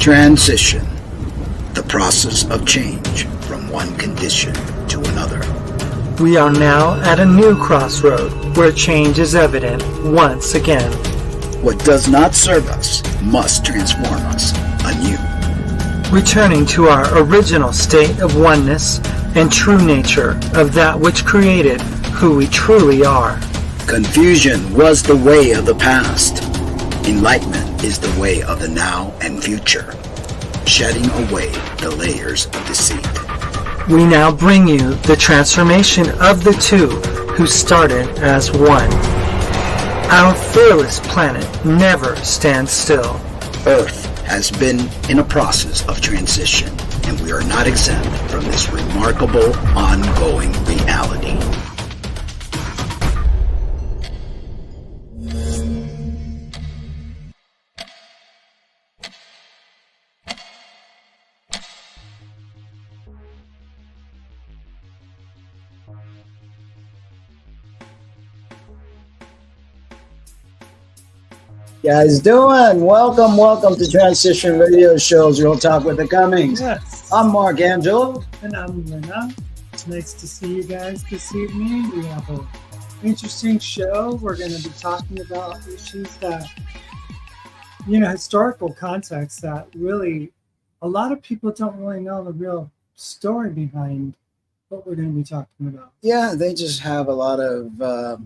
Transition, the process of change from one condition to another. We are now at a new crossroad where change is evident once again. What does not serve us must transform us anew. Returning to our original state of oneness and true nature of that which created who we truly are. Confusion was the way of the past. Enlightenment is the way of the now and future, shedding away the layers of deceit. We now bring you the transformation of the two who started as one. Our fearless planet never stands still. Earth has been in a process of transition, and we are not exempt from this remarkable, ongoing reality. Guys doing? Welcome to Transition Radio Shows, Real Talk with the Cummings. Yes. I'm Mark Angelo. And I'm Lena. It's nice to see you guys this evening. We have an interesting show. We're going to be talking about issues that, historical context that really, a lot of people don't really know the real story behind what we're going to be talking about. Yeah, they just have a lot of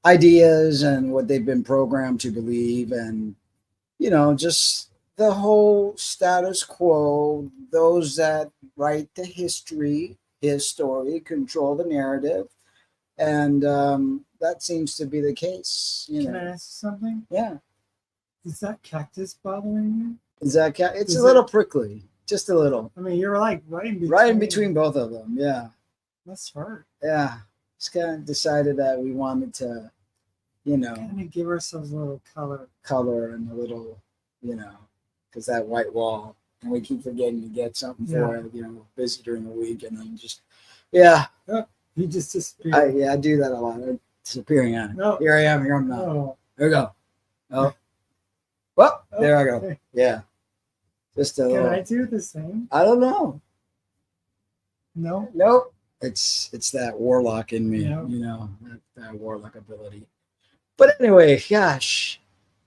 ideas and what they've been programmed to believe, and just the whole status quo. Those that write the history, his story, control the narrative, and that seems to be the case. Can I ask you something? Yeah. Is that cactus bothering you? It's a little prickly, just a little. I mean, you're like right in between both of them. Yeah. That's hard. Yeah. Just kind of decided that we wanted to, kind of give ourselves a little color and a little, because that white wall, and we keep forgetting to get something for it, busy during the week, and then just, you just disappeared. I do that a lot. I'm disappearing on it. No. Here I am, here I'm not. Oh. There we go. Oh. Well, there I go. Okay. Yeah. Just a Can little. I do the same? I don't know. No. Nope. It's that warlock in me, Yeah. that warlock ability. But anyway, gosh,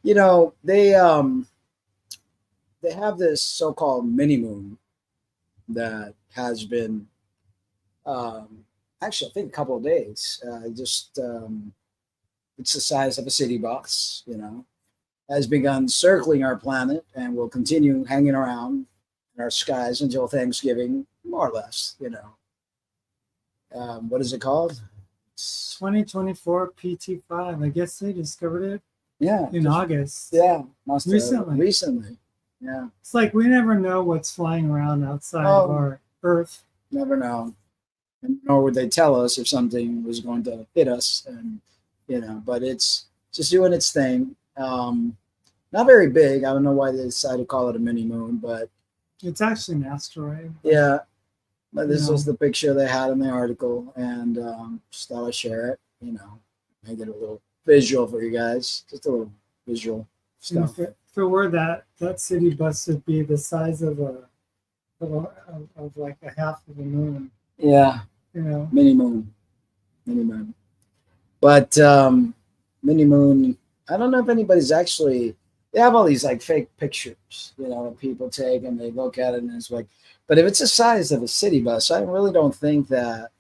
they have this so-called mini moon that has been actually I think a couple of days. It's the size of a city bus, has begun circling our planet and will continue hanging around in our skies until Thanksgiving, more or less, what is it called? 2024 PT5. I guess they discovered it in August. Yeah, must have. Recently. Yeah. It's like we never know what's flying around outside of our Earth. Never know. And nor would they tell us if something was going to hit us. And, but it's just doing its thing. Not very big. I don't know why they decided to call it a mini moon, but it's actually an asteroid. Yeah. But this was the picture they had in the article, and just thought I'd share it, make it a little visual for you guys, just a little visual stuff. If it were that city bus would be the size of like a half of a moon. Yeah. Mini moon. But mini moon, I don't know if anybody's actually, they have all these like fake pictures, that people take, and they look at it and it's like, but if it's the size of a city bus, I really don't think that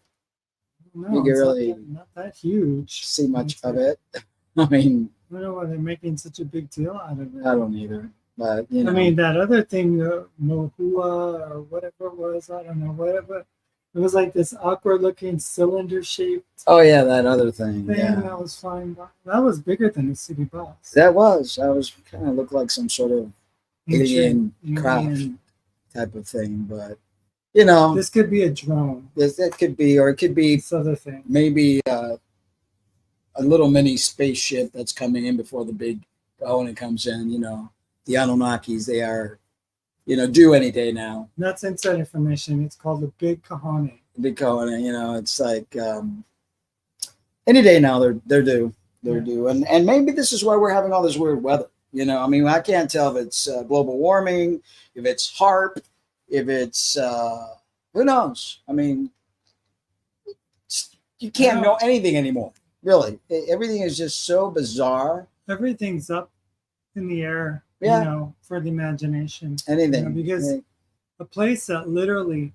you can really not that huge. See much of it. I mean, I don't know why they're making such a big deal out of it. I don't either. But I mean, that other thing, the Mohua or whatever it was, I don't know, whatever. It was like this awkward-looking cylinder-shaped. Oh yeah, that other thing. That was flying by. That was bigger than a city bus. That was kind of looked like some sort of alien craft type of thing, but this could be a drone. That could be, or it could be this other thing. Maybe a little mini spaceship that's coming in before the big Kahuna comes in. The Anunnakis, they are, due any day now. That's inside information. It's called the Big Kahuna. Big Kahuna, it's like any day now they're due. They're due, and maybe this is why we're having all this weird weather. You know, I mean, I can't tell if it's global warming, if it's HARP, if it's who knows. I mean, you can't know anything anymore. Really, everything is just so bizarre. Everything's up in the air, Yeah. you know, for the imagination. Anything. You know, because a place that literally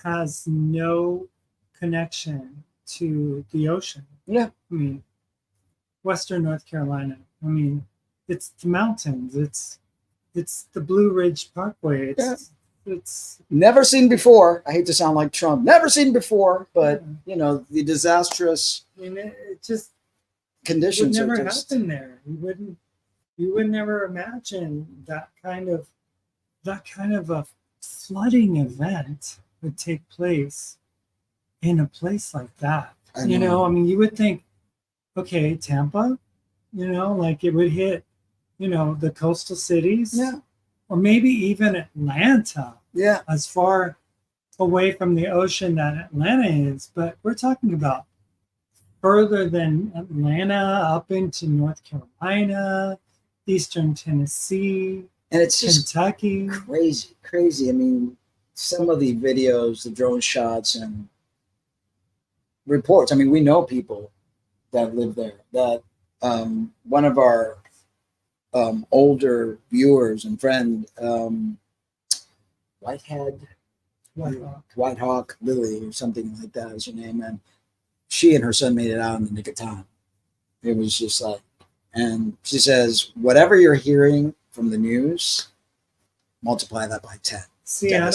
has no connection to the ocean. Yeah. I mean, Western North Carolina. I mean, it's the mountains. It's the Blue Ridge Parkway. It's never seen before. I hate to sound like Trump. Never seen before, but you know, the disastrous. I mean, it just conditions would never happen there. You would never imagine that kind of a flooding event would take place in a place like that. You know, I mean, you would think, okay, Tampa, you know, like it would hit, you know, the coastal cities, or maybe even Atlanta, as far away from the ocean that Atlanta is. But we're talking about further than Atlanta, up into North Carolina, Eastern Tennessee, and it's just Kentucky. Crazy. I mean, some of the videos, the drone shots and reports. I mean, we know people that live there. That one of our older viewers and friend, White Hawk Lily or something like that is her name, and she and her son made it out in the nick of time. It was just like, and she says, whatever you're hearing from the news, multiply that by 10. See, I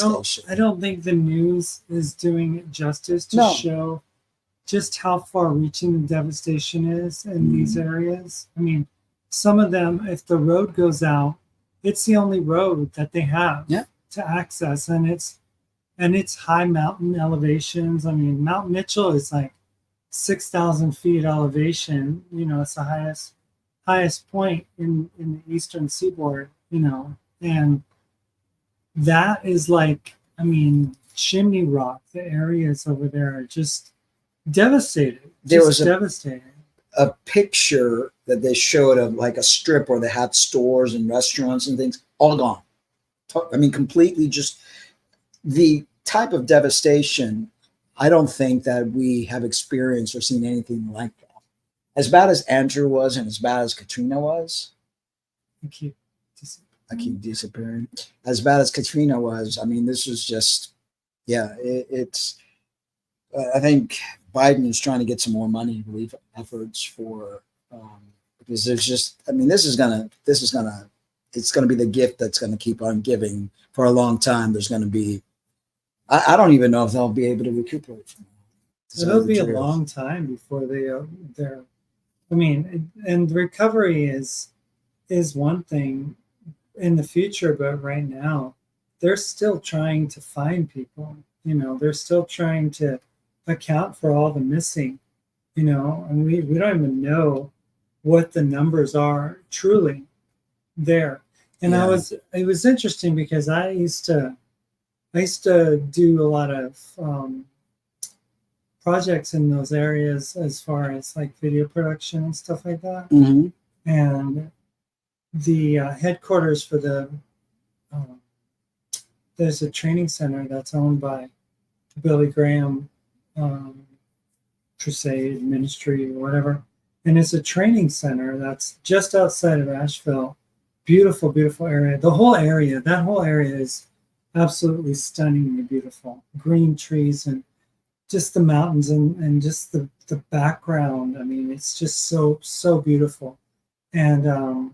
don't think the news is doing it justice to show just how far-reaching the devastation is in these areas. I mean, some of them, if the road goes out, it's the only road that they have to access, and it's high mountain elevations. I mean, Mount Mitchell is like 6,000 feet elevation. You know, it's the highest point in the eastern seaboard. You know, and that is like, I mean, Chimney Rock. The areas over there are just devastated. There was devastating. A picture that they showed of like a strip where they had stores and restaurants and things, all gone. I mean, completely just the type of devastation. I don't think that we have experienced or seen anything like that. As bad as Andrew was and as bad as Katrina was. I keep disappearing. As bad as Katrina was, I mean, this was just, it's, I think Biden is trying to get some more money relief efforts for, because there's just, I mean, it's going to be the gift that's going to keep on giving for a long time. There's going to be, I don't even know if they'll be able to recuperate from that. It'll be a long time before they're, I mean, and recovery is one thing in the future, but right now they're still trying to find people. You know, they're still trying to account for all the missing, you know, and we don't even know what the numbers are truly there. And it was interesting because I used to do a lot of projects in those areas as far as like video production and stuff like that. And the headquarters for there's a training center that's owned by Billy Graham Crusade Ministry or whatever, and it's a training center that's just outside of Asheville. Beautiful area. That whole area is absolutely stunningly beautiful. Green trees and just the mountains and just the background. I mean, it's just so beautiful. And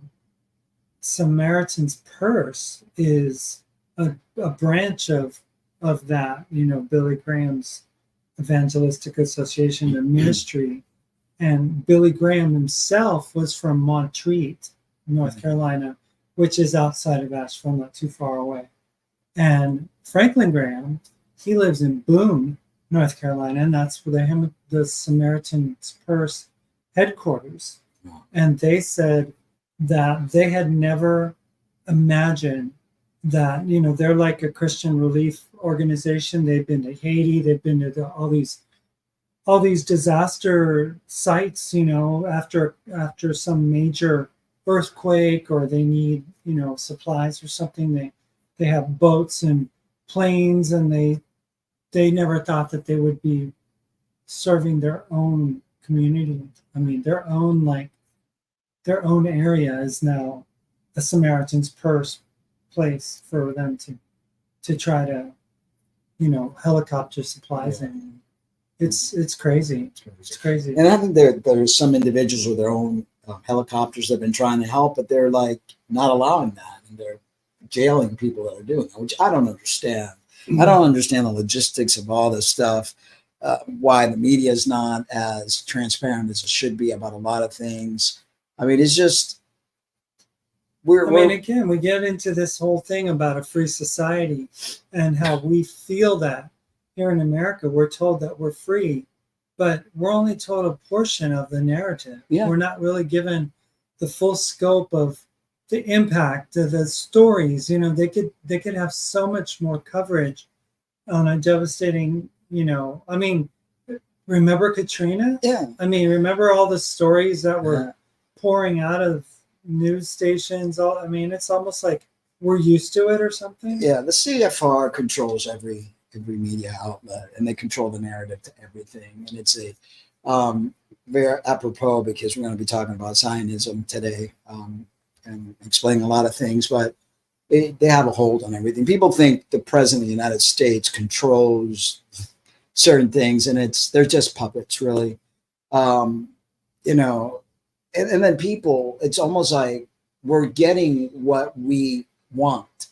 Samaritan's Purse is a branch of that, you know, Billy Graham's Evangelistic Association, the ministry. And Billy Graham himself was from Montreat, North Carolina, which is outside of Asheville, not too far away. And Franklin Graham, he lives in Boone, North Carolina, and that's where they have the Samaritan's Purse headquarters. And they said that they had never imagined that, you know, they're like a Christian relief organization. They've been to Haiti, they've been to all these disaster sites, you know, after some major earthquake or they need, supplies or something, they have boats and planes, and they never thought that they would be serving their own community. I mean, their own area is now a Samaritan's Purse place for them to try to, helicopter supplies in. It's crazy. It's crazy. And I think there's some individuals with their own helicopters that have been trying to help, but they're like not allowing that, and they're jailing people that are doing that, which I don't understand. I don't understand the logistics of all this stuff. Why the media is not as transparent as it should be about a lot of things. I mean, it's just again, we get into this whole thing about a free society and how we feel that here in America, we're told that we're free, but we're only told a portion of the narrative. Yeah. We're not really given the full scope of the impact of the stories. They could have so much more coverage on a devastating, remember Katrina? Yeah. Remember all the stories that were pouring out of news stations? It's almost like we're used to it or something. Yeah, the CFR controls every media outlet, and they control the narrative to everything. And it's a very apropos, because we're going to be talking about Zionism today and explaining a lot of things, but they have a hold on everything. People think the president of the United States controls certain things, and they're just puppets, really. And then people, it's almost like we're getting what we want.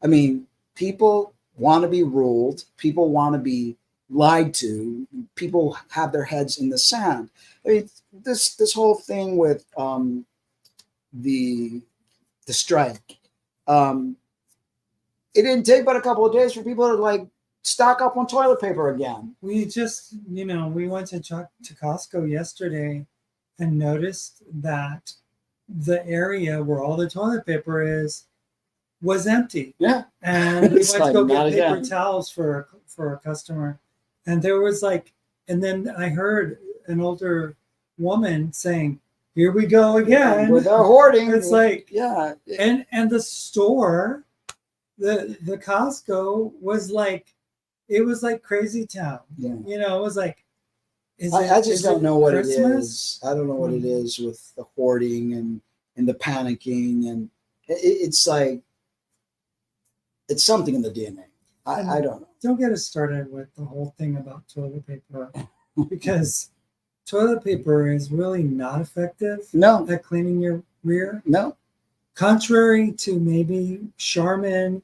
I mean, people want to be ruled. People want to be lied to. People have their heads in the sand. I mean, this whole thing with the strike, it didn't take but a couple of days for people to like stock up on toilet paper again. We just, we went to Costco yesterday and noticed that the area where all the toilet paper was empty. Yeah. And we went to go get paper towels for a customer. And there was and then I heard an older woman saying, "Here we go again with our hoarding." It's yeah. And the store, the Costco was it was like crazy town. Yeah. It was like, I just don't know what Christmas? it is. I don't know what it is with the hoarding and the panicking, and it's like it's something in the DNA. I don't know. Don't get us started with the whole thing about toilet paper, because toilet paper is really not effective at cleaning your rear. No. Contrary to maybe Charmin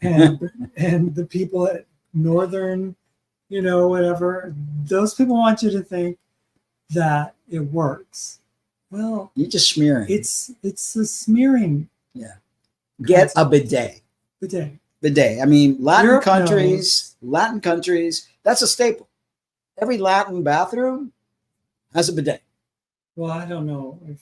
and the people at Northern, whatever, those people want you to think that it works. Well, you're just smearing. It's the smearing. Yeah. Get a bidet. Bidet. I mean, Latin countries, that's a staple. Every Latin bathroom has a bidet. Well, I don't know if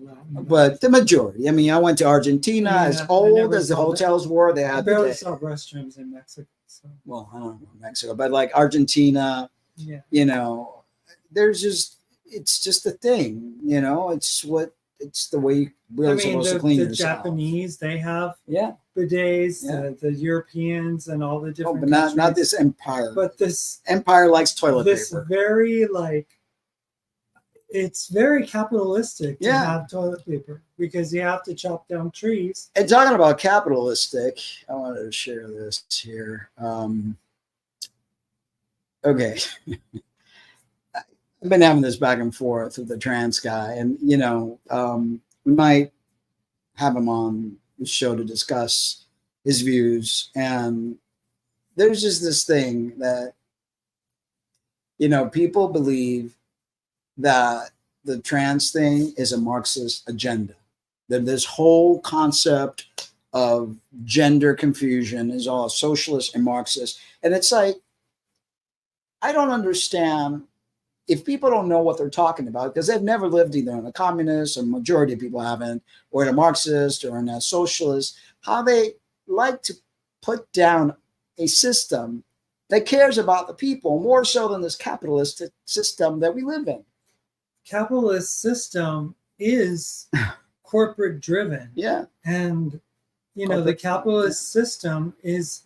Latin, but the majority. I mean, I went to Argentina, as old as the hotels were. They had. I barely saw restrooms in Mexico. So. Well, I don't know Mexico, but like Argentina, there's it's just a thing. It's the way you're supposed to clean yourself. The Japanese, they have bidets. The Europeans and all the different. But not this empire. But this empire likes toilet paper. This very it's very capitalistic to have toilet paper, because you have to chop down trees. And talking about capitalistic, I wanted to share this here. Okay. I've been having this back and forth with the trans guy, and we might have him on the show to discuss his views. And there's just this thing that people believe that the trans thing is a Marxist agenda, that this whole concept of gender confusion is all socialist and Marxist. And it's like, I don't understand. If people don't know what they're talking about, because they've never lived either in a communist, or majority of people haven't, or in a Marxist or in a socialist, how they like to put down a system that cares about the people more so than this capitalist system that we live in. Capitalist system is corporate driven. Yeah. And, you know, the Corporate, capitalist system is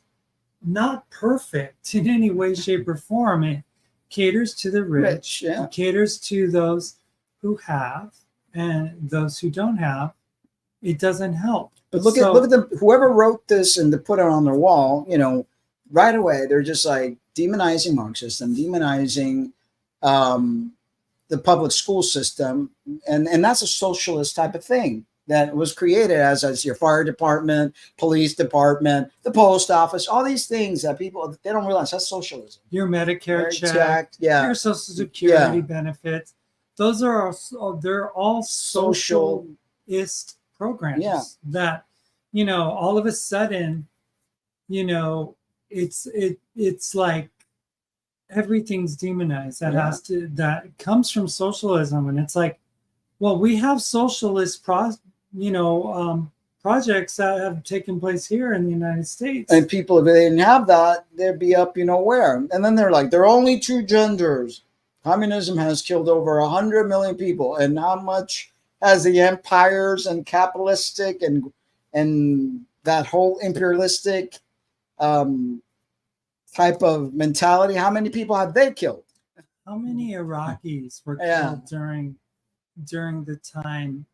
not perfect in any way, shape, or form. It caters to the rich, yeah. it caters to those who have, and those who don't have, it doesn't help. But look at the whoever wrote this and to put it on their wall, you know, right away they're just like demonizing Marxists and demonizing the public school system, and that's a socialist type of thing that was created as your fire department, police department, the post office, all these things that people, they don't realize that's socialism. Your Medicare check, yeah, your Social Security benefits, those are they're all socialist programs that, you know, all of a sudden, you know, it's like everything's demonized that comes from socialism. And it's like, well, we have socialist projects that have taken place here in the United States. And people, if they didn't have that, they'd be up, you know, where? And then they're like, there are only two genders. Communism has killed over 100 million people. And how much has the empires and capitalistic and that whole imperialistic type of mentality, how many people have they killed? How many Iraqis were killed during the time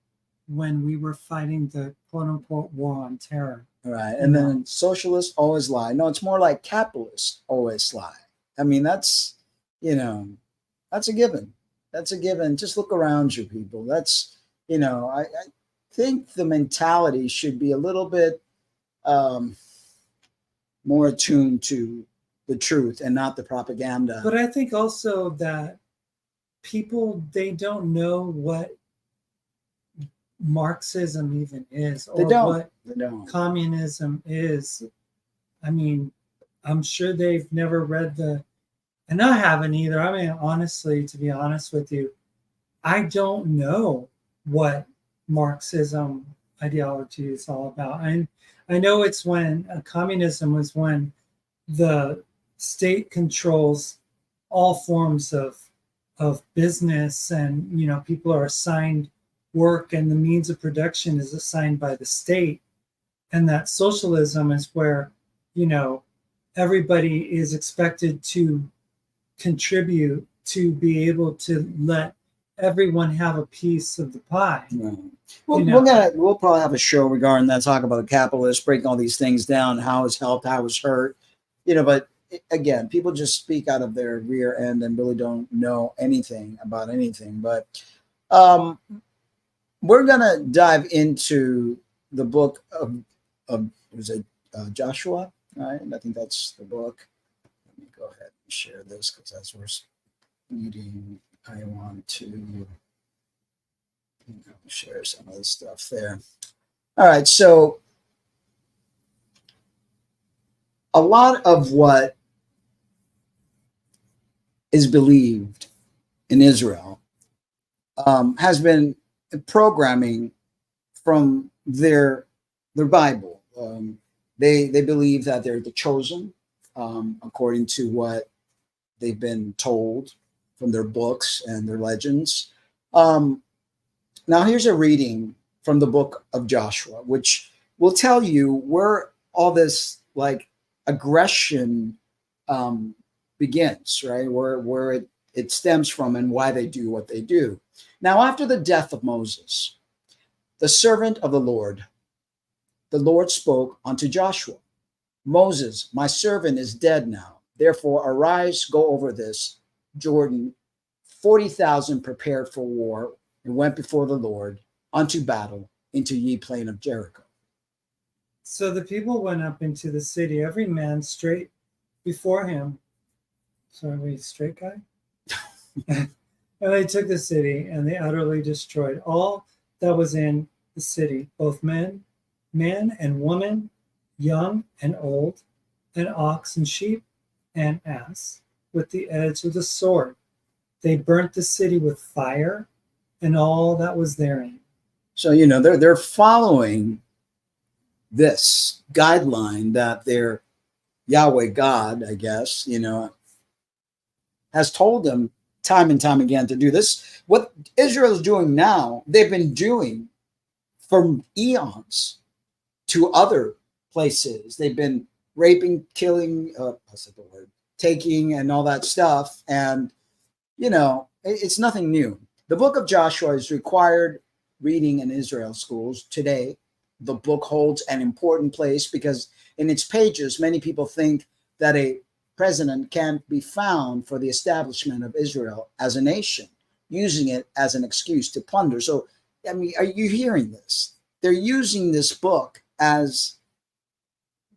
when we were fighting the quote-unquote war on terror? Right. And then socialists always lie. No, it's more like capitalists always lie. I mean, that's, you know, that's a given. That's a given. Just look around you, people. That's, you know, I think the mentality should be a little bit more attuned to the truth and not the propaganda. But I think also that people, they don't know what Marxism even is, or what communism is. I mean, I'm sure they've never read and I haven't either. I mean, honestly, to be honest with you, I don't know what Marxism ideology is all about. I know it's when communism was when the state controls all forms of business, and, you know, people are assigned work and the means of production is assigned by the state. And that socialism is where, you know, everybody is expected to contribute to be able to let everyone have a piece of the pie. Right. We'll probably have a show regarding that, talk about the capitalists, breaking all these things down, how it's helped, how it's hurt, you know. But again, people just speak out of their rear end and really don't know anything about anything. But we're gonna dive into the book of was it Joshua, right? I think that's the book. Let me go ahead and share this, because as we're reading, I want to share some of the stuff there. All right, so a lot of what is believed in Israel has been programming from their Bible. They believe that they're the chosen, according to what they've been told from their books and their legends. Now here's a reading from the book of Joshua, which will tell you where all this like aggression begins, right? Where it stems from and why they do what they do. Now, after the death of Moses, the servant of the Lord spoke unto Joshua, Moses, my servant, is dead now. Therefore, arise, go over this Jordan, 40,000 prepared for war, and went before the Lord unto battle into ye plain of Jericho. So the people went up into the city, every man straight before him. So are we straight guy? And they took the city, and they utterly destroyed all that was in the city, both man and woman, young and old, and ox and sheep and ass, with the edge of the sword. They burnt the city with fire and all that was therein. So, you know, they're following this guideline that their Yahweh God, I guess, you know, has told them time and time again to do this. What Israel is doing now, they've been doing for eons to other places. They've been raping, killing, I said the word, taking, and all that stuff. And, it's nothing new. The book of Joshua is required reading in Israel schools today. The book holds an important place because in its pages, many people think that a president can't be found for the establishment of Israel as a nation, using it as an excuse to plunder. So, I mean, are you hearing this? They're using this book as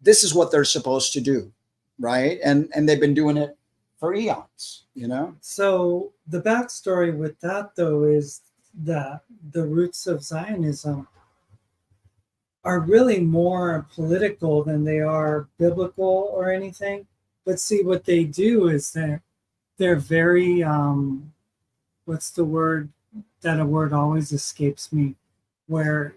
this is what they're supposed to do, right? And they've been doing it for eons, So the backstory with that, though, is that the roots of Zionism are really more political than they are biblical or anything. But see, what they do is they're very, what's the word? That a word always escapes me, where,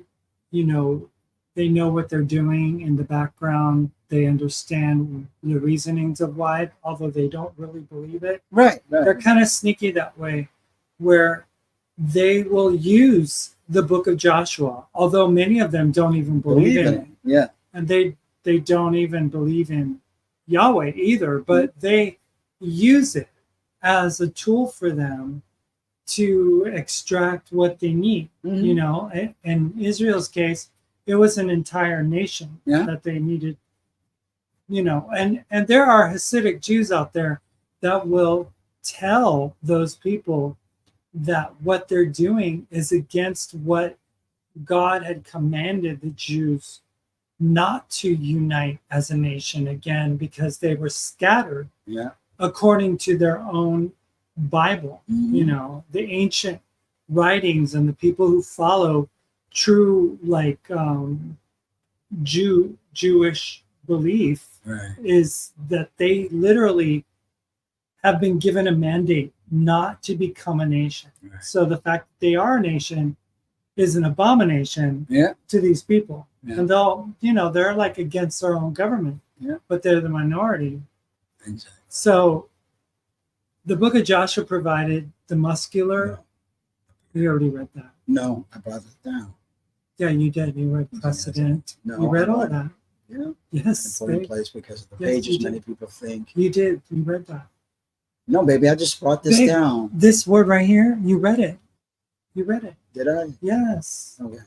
they know what they're doing in the background. They understand the reasonings of why, although they don't really believe it. Right. They're kind of sneaky that way, where they will use the book of Joshua, although many of them don't even believe in it. Yeah. And they don't even believe in Yahweh either, but they use it as a tool for them to extract what they need. In Israel's case, it was an entire nation that they needed, and there are Hasidic Jews out there that will tell those people that what they're doing is against what God had commanded the Jews not to unite as a nation again, because they were scattered according to their own Bible, the ancient writings, and the people who follow true Jewish belief is that they literally have been given a mandate not to become a nation. So the fact that they are a nation is an abomination to these people. And they'll, they're like against their own government, but they're the minority. Exactly. So the book of Joshua provided the muscular. We already read that. No, I brought it down. Yeah, you did. You read precedent. No, you read all of that. Yeah. Yes. Important place because of the pages. Many people think you did. You read that. No, baby, I just brought this down. This word right here, you read it. You read it. Did I? Yes. Okay.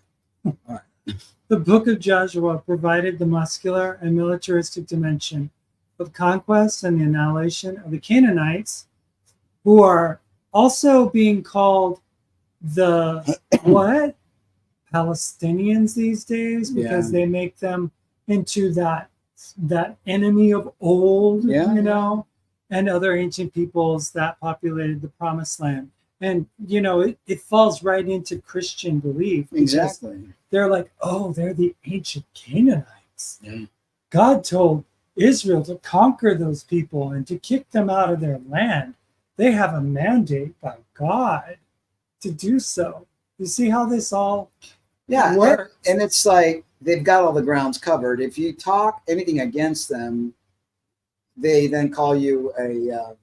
All right. The book of Joshua provided the muscular and militaristic dimension of conquest and the annihilation of the Canaanites, who are also being called the what? Palestinians these days, because they make them into that enemy of old, and other ancient peoples that populated the promised land. And it falls right into Christian belief. Exactly. They're like, oh, they're the ancient Canaanites. God told Israel to conquer those people and to kick them out of their land. They have a mandate by God to do so. You see how this all works? And it's like they've got all the grounds covered. If you talk anything against them, they then call you a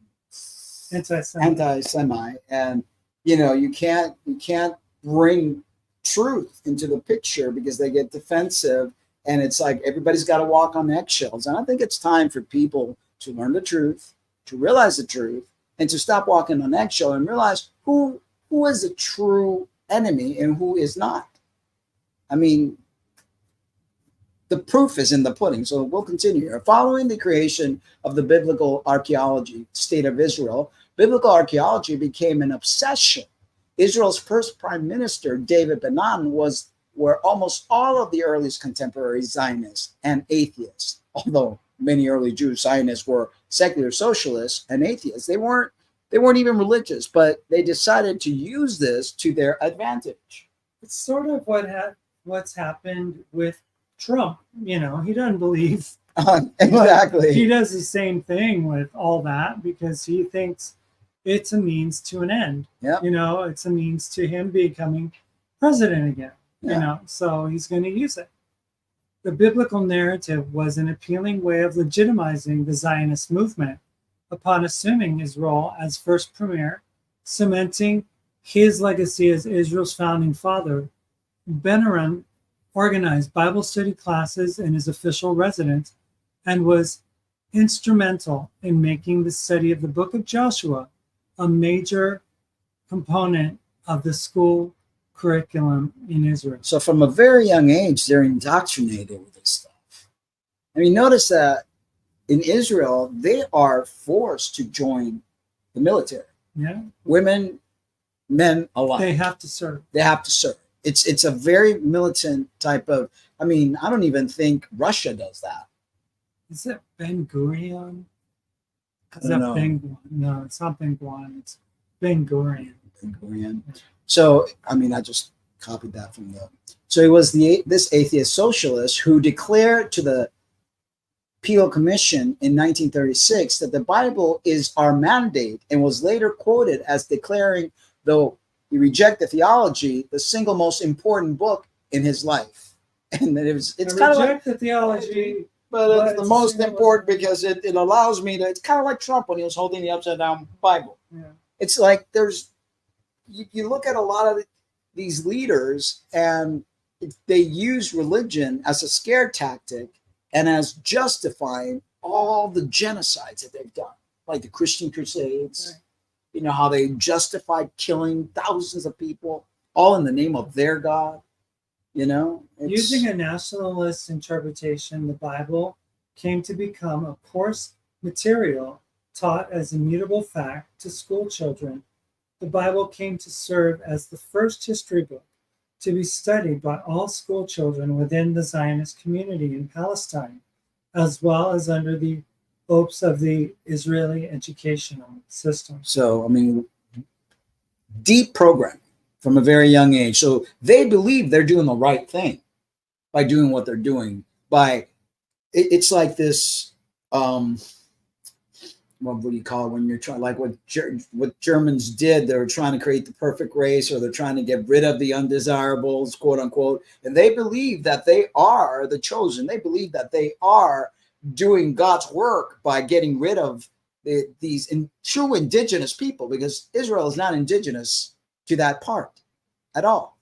anti-Semite, and you can't bring truth into the picture because they get defensive, and it's like everybody's got to walk on eggshells. And I think it's time for people to learn the truth, to realize the truth, and to stop walking on eggshell and realize who is a true enemy and who is not. I mean, the proof is in the pudding. So we'll continue here. Following the creation of the biblical archaeology state of Israel, biblical archaeology became an obsession. Israel's first prime minister, David Ben-Gurion, were almost all of the earliest contemporary Zionists and atheists. Although many early Jewish Zionists were secular socialists and atheists, they weren't even religious, but they decided to use this to their advantage. It's sort of what's happened with Trump. He doesn't believe. Exactly. He does the same thing with all that because he thinks it's a means to an end. It's a means to him becoming president again. So he's going to use it. The biblical narrative was an appealing way of legitimizing the Zionist movement upon assuming his role as first premier, cementing his legacy as Israel's founding father. Ben-Gurion organized Bible study classes in his official residence, and was instrumental in making the study of the book of Joshua a major component of the school curriculum in Israel. So from a very young age, they're indoctrinated with this stuff. I mean, notice that in Israel, they are forced to join the military. Yeah. Women, men alike. They have to serve. They have to serve. It's a very militant type of, I mean, I don't even think Russia does that. Is it Ben Gurion? I don't know. No, it's not Ben Gurion. It's Ben Gurion. Ben Gurion. So, I mean, I just copied that from the. So he was this atheist socialist who declared to the Peel Commission in 1936 that the Bible is our mandate, and was later quoted as declaring, though he rejected theology, the single most important book in his life. And that it's kind of like the theology, but it's the most important because it allows me to. It's kind of like Trump when he was holding the upside down Bible. Yeah. It's like you look at a lot of these leaders and they use religion as a scare tactic and as justifying all the genocides that they've done, like the Christian Crusades. Right. You know, how they justified killing thousands of people, all in the name of their God. You know, using a nationalist interpretation, the Bible came to become a course material taught as immutable fact to school children. The Bible came to serve as the first history book to be studied by all school children within the Zionist community in Palestine, as well as under the opes of the Israeli educational system. So, I mean, deep programming from a very young age. So they believe they're doing the right thing by doing what they're doing. It's like this, what do you call it when you're trying, like what Germans did, they were trying to create the perfect race, or they're trying to get rid of the undesirables, quote unquote. And they believe that they are the chosen. They believe that they are doing God's work by getting rid of these true indigenous people, because Israel is not indigenous to that part at all.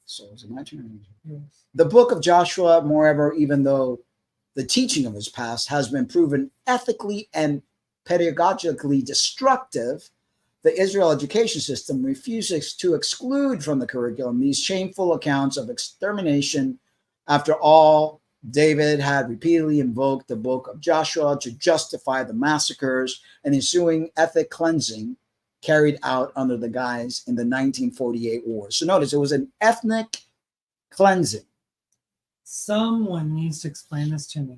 So is it my turn? Yes. The book of Joshua, moreover, even though the teaching of his past has been proven ethically and pedagogically destructive, the Israel education system refuses to exclude from the curriculum these shameful accounts of extermination. After all, David had repeatedly invoked the book of Joshua to justify the massacres and ensuing ethnic cleansing carried out under the guise in the 1948 war. So notice it was an ethnic cleansing. Someone needs to explain this to me,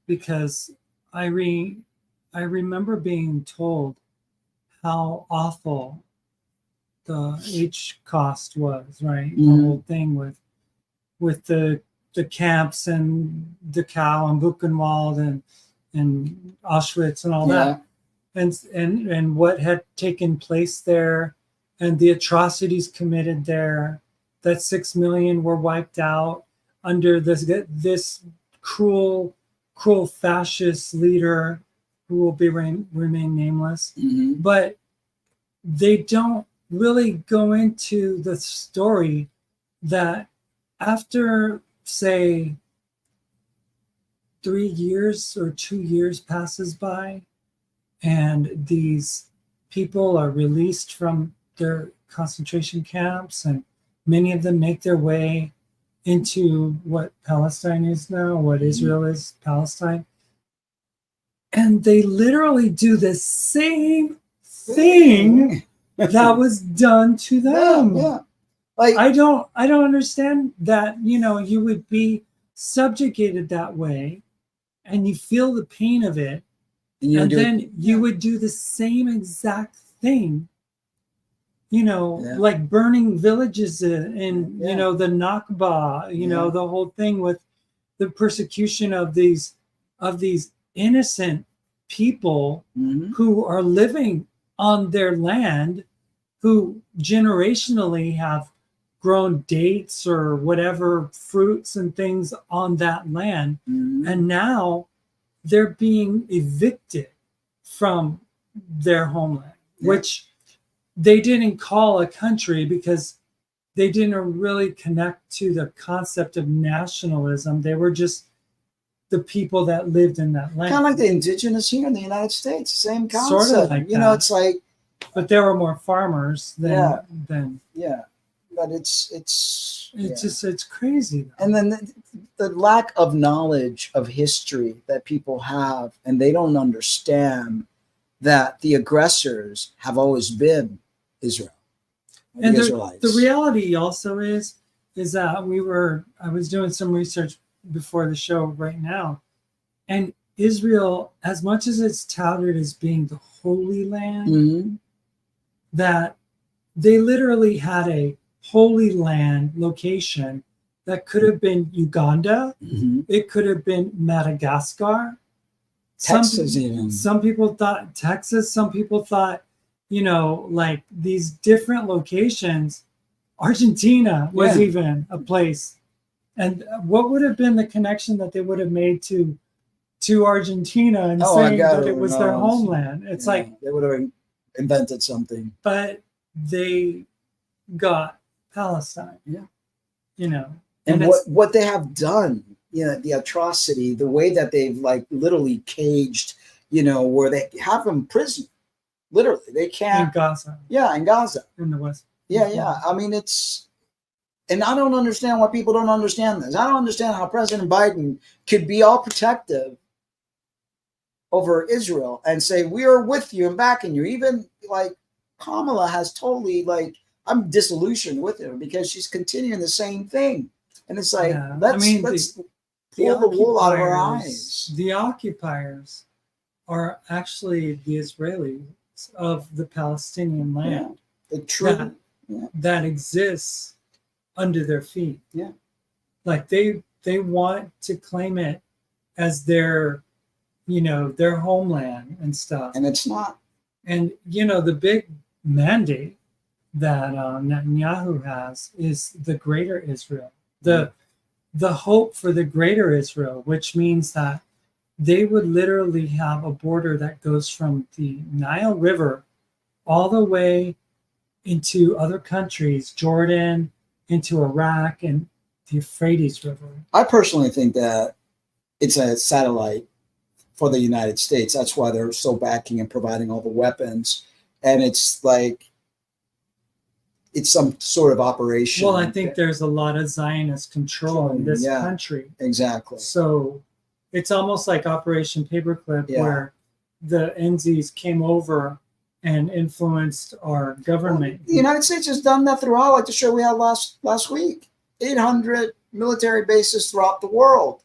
because I remember being told how awful the H cost was, right? Mm-hmm. The whole thing with the camps and Dachau and Buchenwald and Auschwitz and all that. And what had taken place there, and the atrocities committed there, that 6 million were wiped out under this cruel fascist leader who will remain nameless. Mm-hmm. But they don't really go into the story that after, say, 3 years or 2 years passes by, and these people are released from their concentration camps, and many of them make their way into what Palestine is now, what Israel is, Palestine. And they literally do the same thing that was done to them. Yeah. Like, I don't understand that, you would be subjugated that way and you feel the pain of it. And then you would do the same exact thing, like burning villages in the Nakba, the whole thing with the persecution of these innocent people who are living on their land, who generationally have grown dates or whatever fruits and things on that land. And now they're being evicted from their homeland, which they didn't call a country, because they didn't really connect to the concept of nationalism. They were just the people that lived in that land. Kind of like the indigenous here in the United States, same concept. Sort of like you know, that. it's like, but there were more farmers than yeah. But it's just it's crazy. Though. And then the lack of knowledge of history that people have, and they don't understand that the aggressors have always been Israel. And the Israelites. The reality also is that I was doing some research before the show right now, and Israel, as much as it's touted as being the Holy Land, mm-hmm. that they literally had a Holy Land location that could have been Uganda, mm-hmm. it could have been Madagascar, Texas even. Some people thought Texas, some people thought, you know, like these different locations. Argentina was even a place. And what would have been the connection that they would have made to Argentina and saying that it was their homeland? It's like they would have invented something. But they got Palestine. Yeah. You know. And what they have done, you know, the atrocity, the way that they've like literally caged, you know, where they have them prisoner. Literally, they can't. In Gaza. Yeah, in Gaza. In the West. Yeah, yeah. I mean, and I don't understand why people don't understand this. I don't understand how President Biden could be all protective over Israel and say, we are with you and backing you. Even like Kamala has totally like, I'm disillusioned with her because she's continuing the same thing. And it's like, let's pull the wool out of our eyes. The occupiers are actually the Israelis of the Palestinian land. Yeah. The true that exists under their feet. Yeah. Like they want to claim it as their, you know, their homeland and stuff. And it's not. And, you know, the big mandate that Netanyahu has is the greater Israel. The hope for the greater Israel, which means that they would literally have a border that goes from the Nile River all the way into other countries, Jordan, into Iraq, and the Euphrates River. I personally think that it's a satellite for the United States. That's why they're so backing and providing all the weapons. And it's like, it's some sort of operation. Well, I think there's a lot of Zionist control in this country. Exactly. So it's almost like Operation Paperclip, where the NZs came over and influenced our government. Well, the United States has done that throughout, like the show we had last week. 800 military bases throughout the world,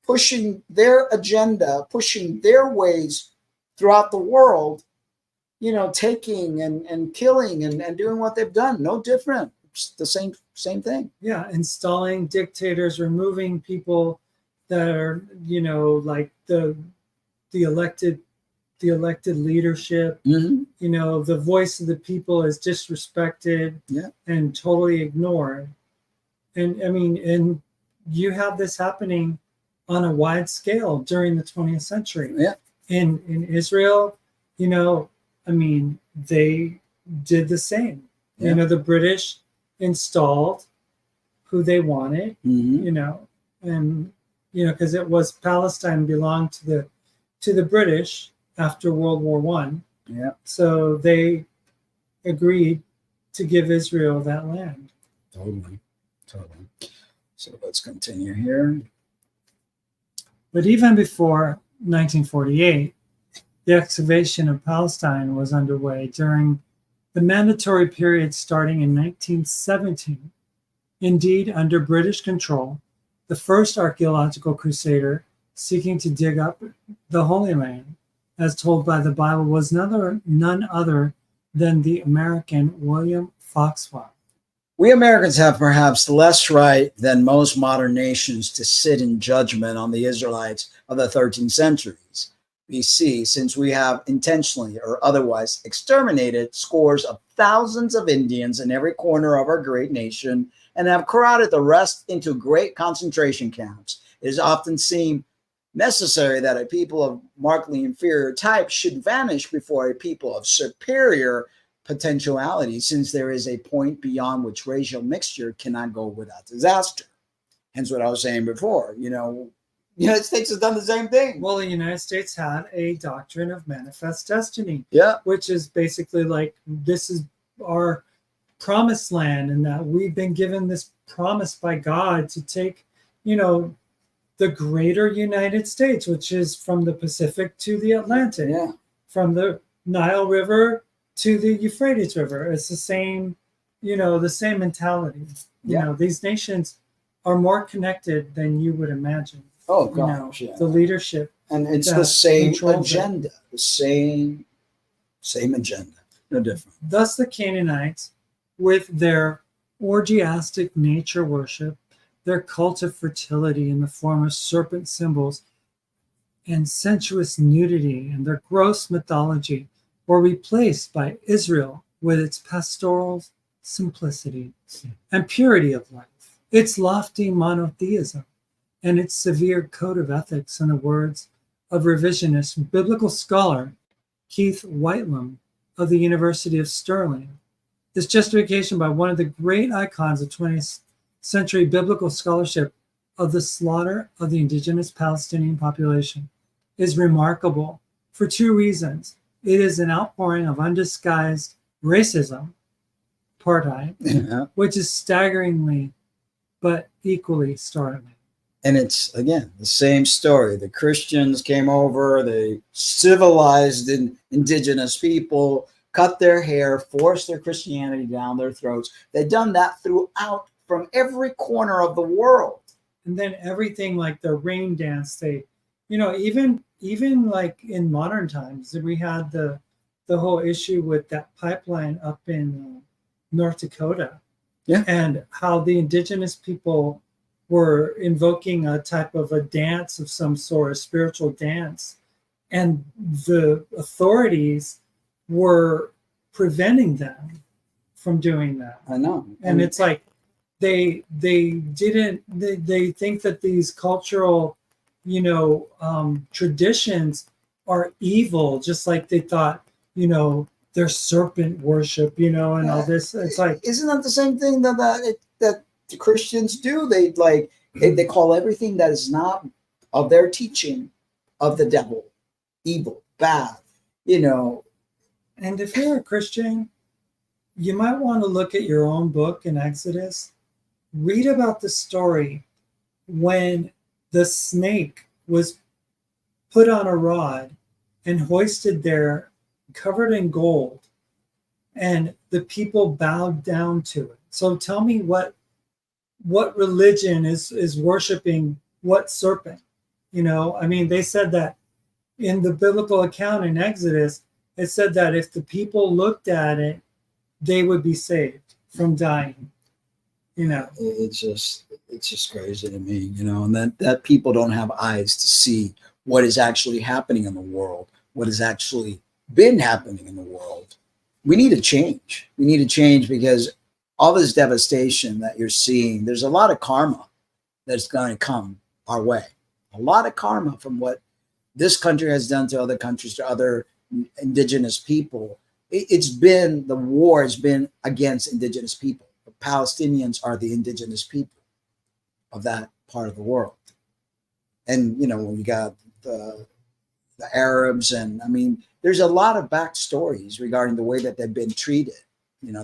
pushing their agenda, pushing their ways throughout the world, you know, taking and killing and doing what they've done. No different. It's the same thing. Yeah, installing dictators, removing people that are, you know, like the elected leadership. Mm-hmm. You know, the voice of the people is disrespected and totally ignored. And I mean, and you have this happening on a wide scale during the 20th century. Yeah. In Israel, you know, I mean, they did the same. You know, the British installed who they wanted, you know, and, you know, because it was Palestine belonged to the British after World War One. Yeah. So they agreed to give Israel that land. Totally. So let's continue here. But even before 1948, the excavation of Palestine was underway during the mandatory period starting in 1917. Indeed, under British control, the first archaeological crusader seeking to dig up the Holy Land, as told by the Bible, was none other than the American William Foxwell. We Americans have perhaps less right than most modern nations to sit in judgment on the Israelites of the 13th centuries BC, since we have intentionally or otherwise exterminated scores of thousands of Indians in every corner of our great nation and have crowded the rest into great concentration camps. It is often seen necessary that a people of markedly inferior type should vanish before a people of superior potentiality, since there is a point beyond which racial mixture cannot go without disaster. Hence what I was saying before, the United States has done the same thing. Well, the United States had a doctrine of manifest destiny, Yeah. which is basically like, this is our promised land, and that we've been given this promise by God to take, the greater United States, which is from the Pacific to the Atlantic, Yeah. from the Nile River to the Euphrates River. It's the same, the same mentality. Yeah. These nations are more connected than you would imagine. Oh gosh, yeah. The leadership. And it's that the same controls it. agenda. The same agenda. No different. Thus the Canaanites, with their orgiastic nature worship, their cult of fertility in the form of serpent symbols, and sensuous nudity, and their gross mythology, were replaced by Israel with its pastoral simplicity and purity of life, its lofty monotheism, and its severe code of ethics, in the words of revisionist biblical scholar Keith Whitelam of the University of Stirling. This justification by one of the great icons of 20th century biblical scholarship of the slaughter of the indigenous Palestinian population is remarkable for two reasons. It is an outpouring of undisguised racism, apartheid, Yeah. which is staggeringly but equally startling. And it's, again, the same story. The Christians came over, they civilized indigenous people, cut their hair, forced their Christianity down their throats. They've done that throughout, from every corner of the world. And then everything like the rain dance, they, even like in modern times, we had the whole issue with that pipeline up in North Dakota. Yeah. And how the indigenous people were invoking a type of a dance of some sort, a spiritual dance. And the authorities were preventing them from doing that. I know. And it's like, they think that these cultural, traditions are evil, just like they thought, there's serpent worship, and all this. It's like, isn't that the same thing that the Christians do? They call everything that is not of their teaching of the devil, evil, bad, And if you're a Christian, you might want to look at your own book in Exodus. Read about the story when the snake was put on a rod and hoisted there, covered in gold, and the people bowed down to it. So tell me what religion is worshiping what serpent? They said that in the biblical account in Exodus, it said that if the people looked at it, they would be saved from dying. It's just crazy to me, and that people don't have eyes to see what is actually happening in the world, what has actually been happening in the world. We need to change. We need to change, because all this devastation that you're seeing, there's a lot of karma that's going to come our way. A lot of karma from what this country has done to other countries, to other indigenous people. The war has been against indigenous people. The Palestinians are the indigenous people of that part of the world. And, when you got the Arabs, and there's a lot of backstories regarding the way that they've been treated,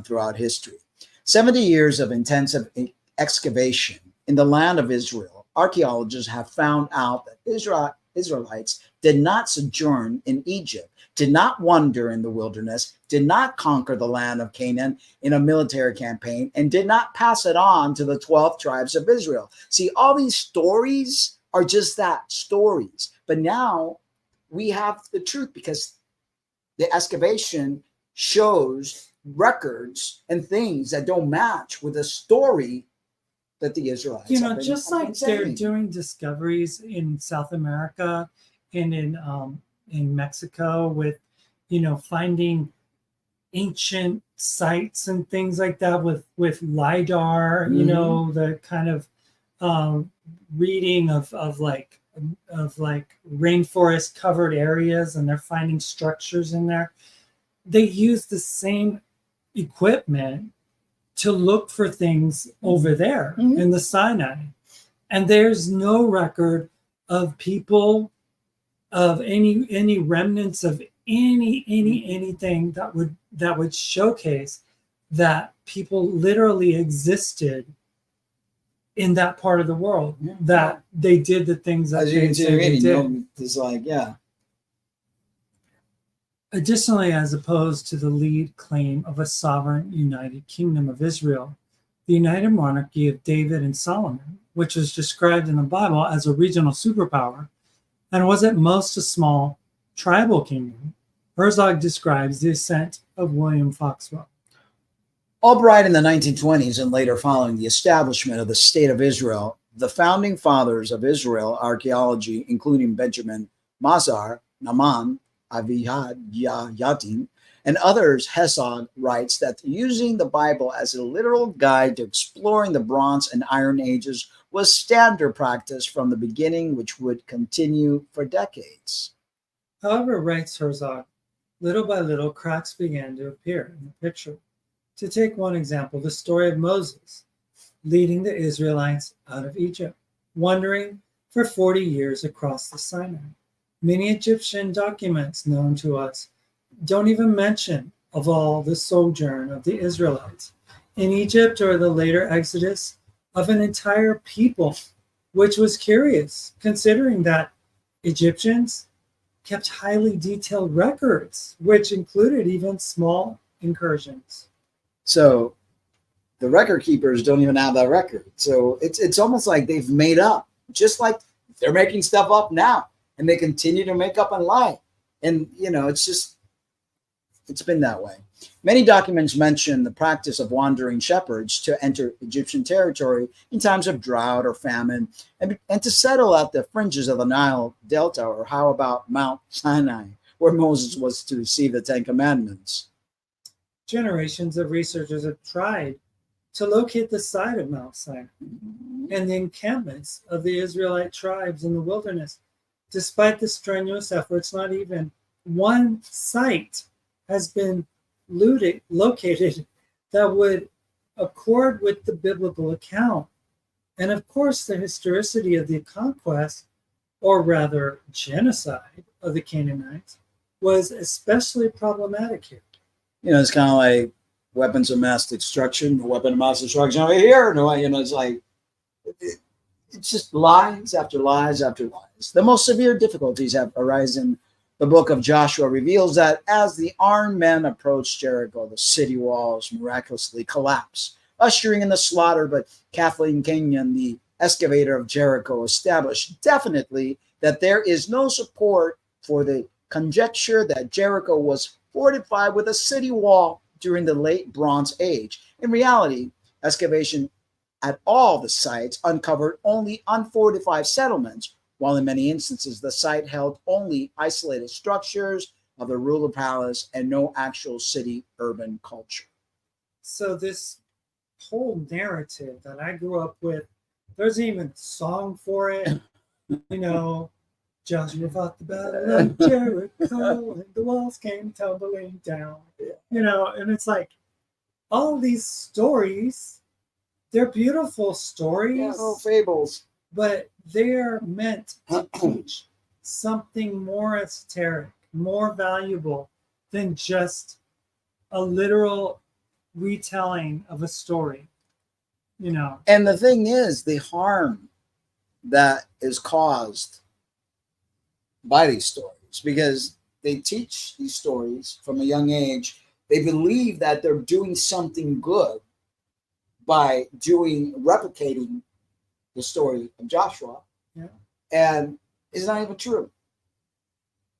throughout history. 70 years of intensive excavation in the land of Israel, archaeologists have found out that Israelites did not sojourn in Egypt, did not wander in the wilderness, did not conquer the land of Canaan in a military campaign, and did not pass it on to the 12 tribes of Israel. See, all these stories are just that, stories. But now we have the truth, because the excavation shows records and things that don't match with the story that the Israelites just like they're doing discoveries in South America and in Mexico with, finding ancient sites and things like that with LIDAR, the kind of reading of rainforest covered areas, and they're finding structures in there. They use the same equipment to look for things over there Mhm. in the Sinai. And there's no record of people, of any remnants of anything that would showcase that people literally existed in that part of the world, Yeah. that they did the things that As you they can say see, they you did. know, it's like, yeah. Additionally, as opposed to the lead claim of a sovereign united kingdom of Israel, the united monarchy of David and Solomon, which is described in the Bible as a regional superpower, and was at most a small tribal kingdom, Herzog describes the ascent of William Foxwell. Albright in the 1920s and later following the establishment of the State of Israel, the founding fathers of Israel archaeology, including Benjamin Mazar, Naaman, Avihad Yatin, and others, Herzog writes that using the Bible as a literal guide to exploring the Bronze and Iron Ages was standard practice from the beginning, which would continue for decades. However, writes Herzog, little by little cracks began to appear in the picture. To take one example, the story of Moses leading the Israelites out of Egypt, wandering for 40 years across the Sinai. Many Egyptian documents known to us don't even mention of all the sojourn of the Israelites in Egypt or the later exodus of an entire people, which was curious considering that Egyptians kept highly detailed records, which included even small incursions. So the record keepers don't even have that record. So it's almost like they've made up, just like they're making stuff up now, and they continue to make up and lie. And you know, it's been that way. Many documents mention the practice of wandering shepherds to enter Egyptian territory in times of drought or famine, and to settle at the fringes of the Nile Delta, or how about Mount Sinai, where Moses was to receive the Ten Commandments. Generations of researchers have tried to locate the site of Mount Sinai and the encampments of the Israelite tribes in the wilderness. Despite the strenuous efforts, not even one site has been located that would accord with the biblical account. And of course, the historicity of the conquest, or rather genocide, of the Canaanites was especially problematic here. You know, it's kind of like weapons of mass destruction, the weapon of mass destruction over here. No, you know, it's like, it's just lies after lies after lies. The most severe difficulties have arisen. The book of Joshua reveals that as the armed men approached Jericho, the city walls miraculously collapsed, ushering in the slaughter. But Kathleen Kenyon, the excavator of Jericho, established definitely that there is no support for the conjecture that Jericho was fortified with a city wall during the late Bronze Age. In reality, excavation at all the sites uncovered only unfortified settlements, while in many instances the site held only isolated structures of the ruler palace and no actual city-urban culture. So this whole narrative that I grew up with, there's even a song for it. You know, Joshua fought the battle of Jericho and the walls came tumbling down. You know, and it's like all these stories, they're beautiful stories. Yeah, little fables. But they're meant to teach something more esoteric, more valuable than just a literal retelling of a story, you know. And the thing is, the harm that is caused by these stories, because they teach these stories from a young age, they believe that they're doing something good by replicating the story of Joshua. Yeah. And it's not even true.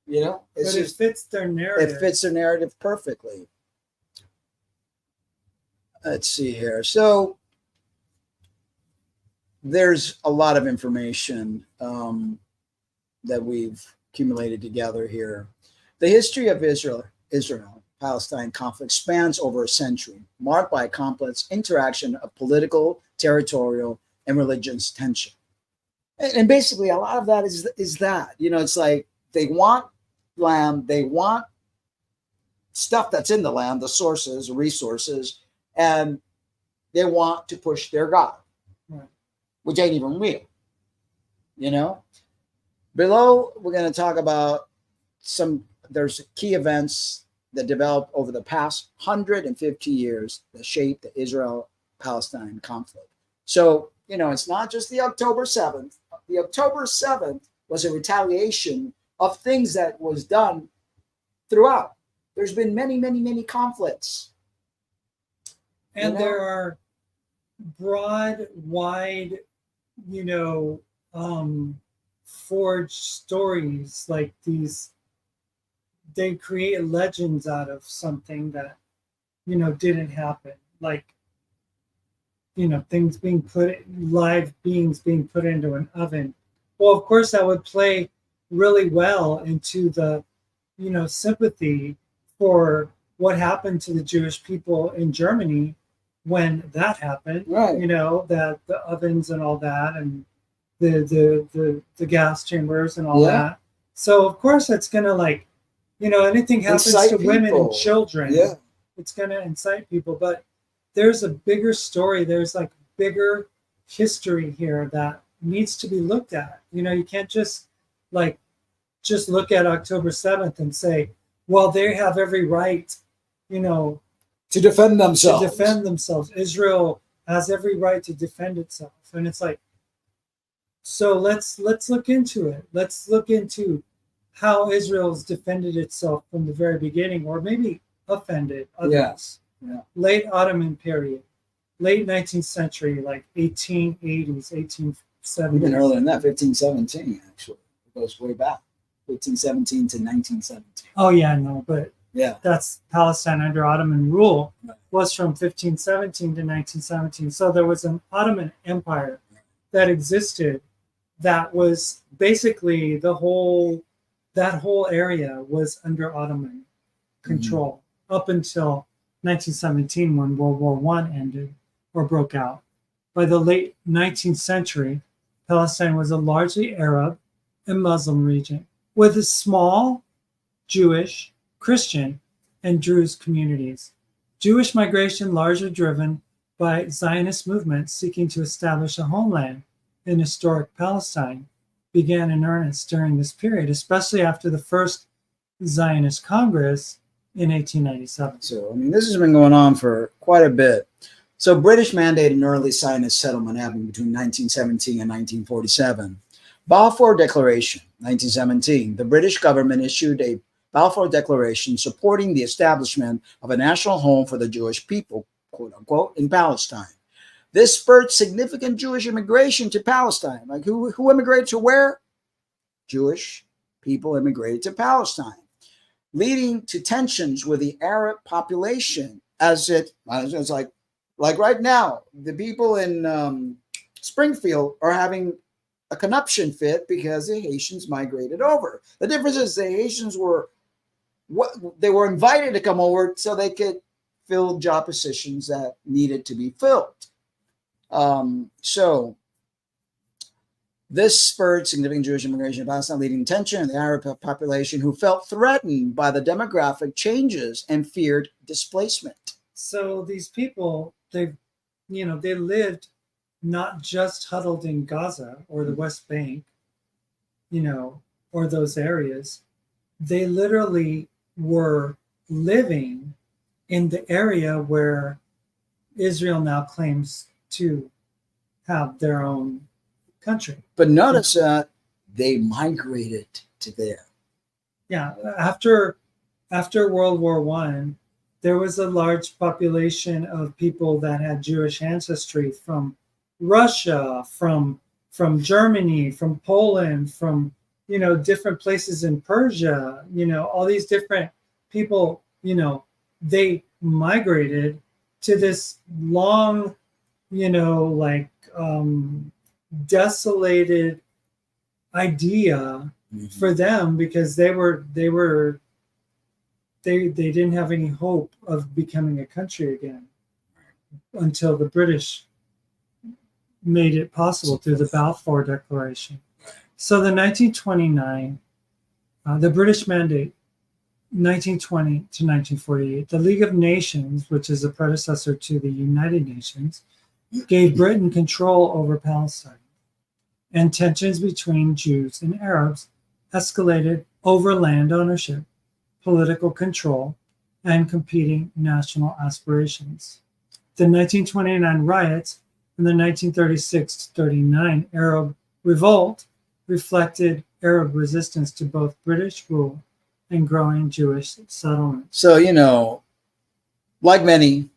You know, but it fits their narrative. It fits their narrative perfectly. Let's see here. So there's a lot of information that we've accumulated together here. The history of Israel-Palestine conflict spans over a century, marked by a complex interaction of political, territorial, and religious tension. And basically, a lot of that is that, you know, it's like they want land, they want stuff that's in the land, the sources, resources, and they want to push their God, Right. which ain't even real. You know? Below, we're going to talk about there's key events that developed over the past 150 years that shaped the Israel-Palestine conflict. So, it's not just the October 7th. The October 7th was a retaliation of things that was done throughout. There's been many, many, many conflicts. And there are broad, wide, forged stories like these. They create legends out of something that, didn't happen. Like, things being live beings being put into an oven. Well, of course, that would play really well into the, sympathy for what happened to the Jewish people in Germany when that happened. Right. That the ovens and all that, and the gas chambers and all that. So of course it's gonna anything happens incite to women people. and children. Yeah. It's gonna incite people, but there's a bigger story. There's bigger history here that needs to be looked at. You can't just look at October 7th and say, well, they have every right, to defend themselves. Israel has every right to defend itself. And it's so let's look into it. Let's look into how Israel's defended itself from the very beginning, or maybe offended others. Yes. Yeah. Late Ottoman period, late 19th century, 1880s, 1870s. Even earlier than that, 1517, actually. It goes way back. 1517 to 1917. Oh, yeah, no, but yeah, that's Palestine under Ottoman rule, right. Was from 1517 to 1917. So there was an Ottoman Empire that existed that was basically that whole area was under Ottoman control up until 1917 when World War I ended or broke out. By the late 19th century, Palestine was a largely Arab and Muslim region with a small Jewish, Christian, and Druze communities. Jewish migration largely driven by Zionist movements seeking to establish a homeland in historic Palestine began in earnest during this period, especially after the first Zionist Congress in 1897. So, this has been going on for quite a bit. So, British mandated an early Zionist settlement happening between 1917 and 1947. Balfour Declaration, 1917. The British government issued a Balfour Declaration supporting the establishment of a national home for the Jewish people, quote unquote, in Palestine. This spurred significant Jewish immigration to Palestine. Who immigrated to where? Jewish people immigrated to Palestine, leading to tensions with the Arab population. It's like right now, the people in Springfield are having a connuption fit because the Haitians migrated over. The difference is the Haitians were invited to come over so they could fill job positions that needed to be filled. So this spurred significant Jewish immigration to Palestine, leading to tension in the Arab population who felt threatened by the demographic changes and feared displacement. So these people, they lived not just huddled in Gaza or the West Bank, or those areas. They literally were living in the area where Israel now claims to have their own country. But notice that they migrated to there. Yeah, after World War I, there was a large population of people that had Jewish ancestry from Russia, from Germany, from Poland, from different places in Persia, all these different people, they migrated to this long, desolated idea for them, because they didn't have any hope of becoming a country again until the British made it possible through the Balfour Declaration. So the 1929, the British mandate 1920 to 1948, the League of Nations, which is a predecessor to the United Nations, gave Britain control over Palestine, and tensions between Jews and Arabs escalated over land ownership, political control, and competing national aspirations. The 1929 riots and the 1936-39 Arab Revolt reflected Arab resistance to both British rule and growing Jewish settlements. So, you know, like many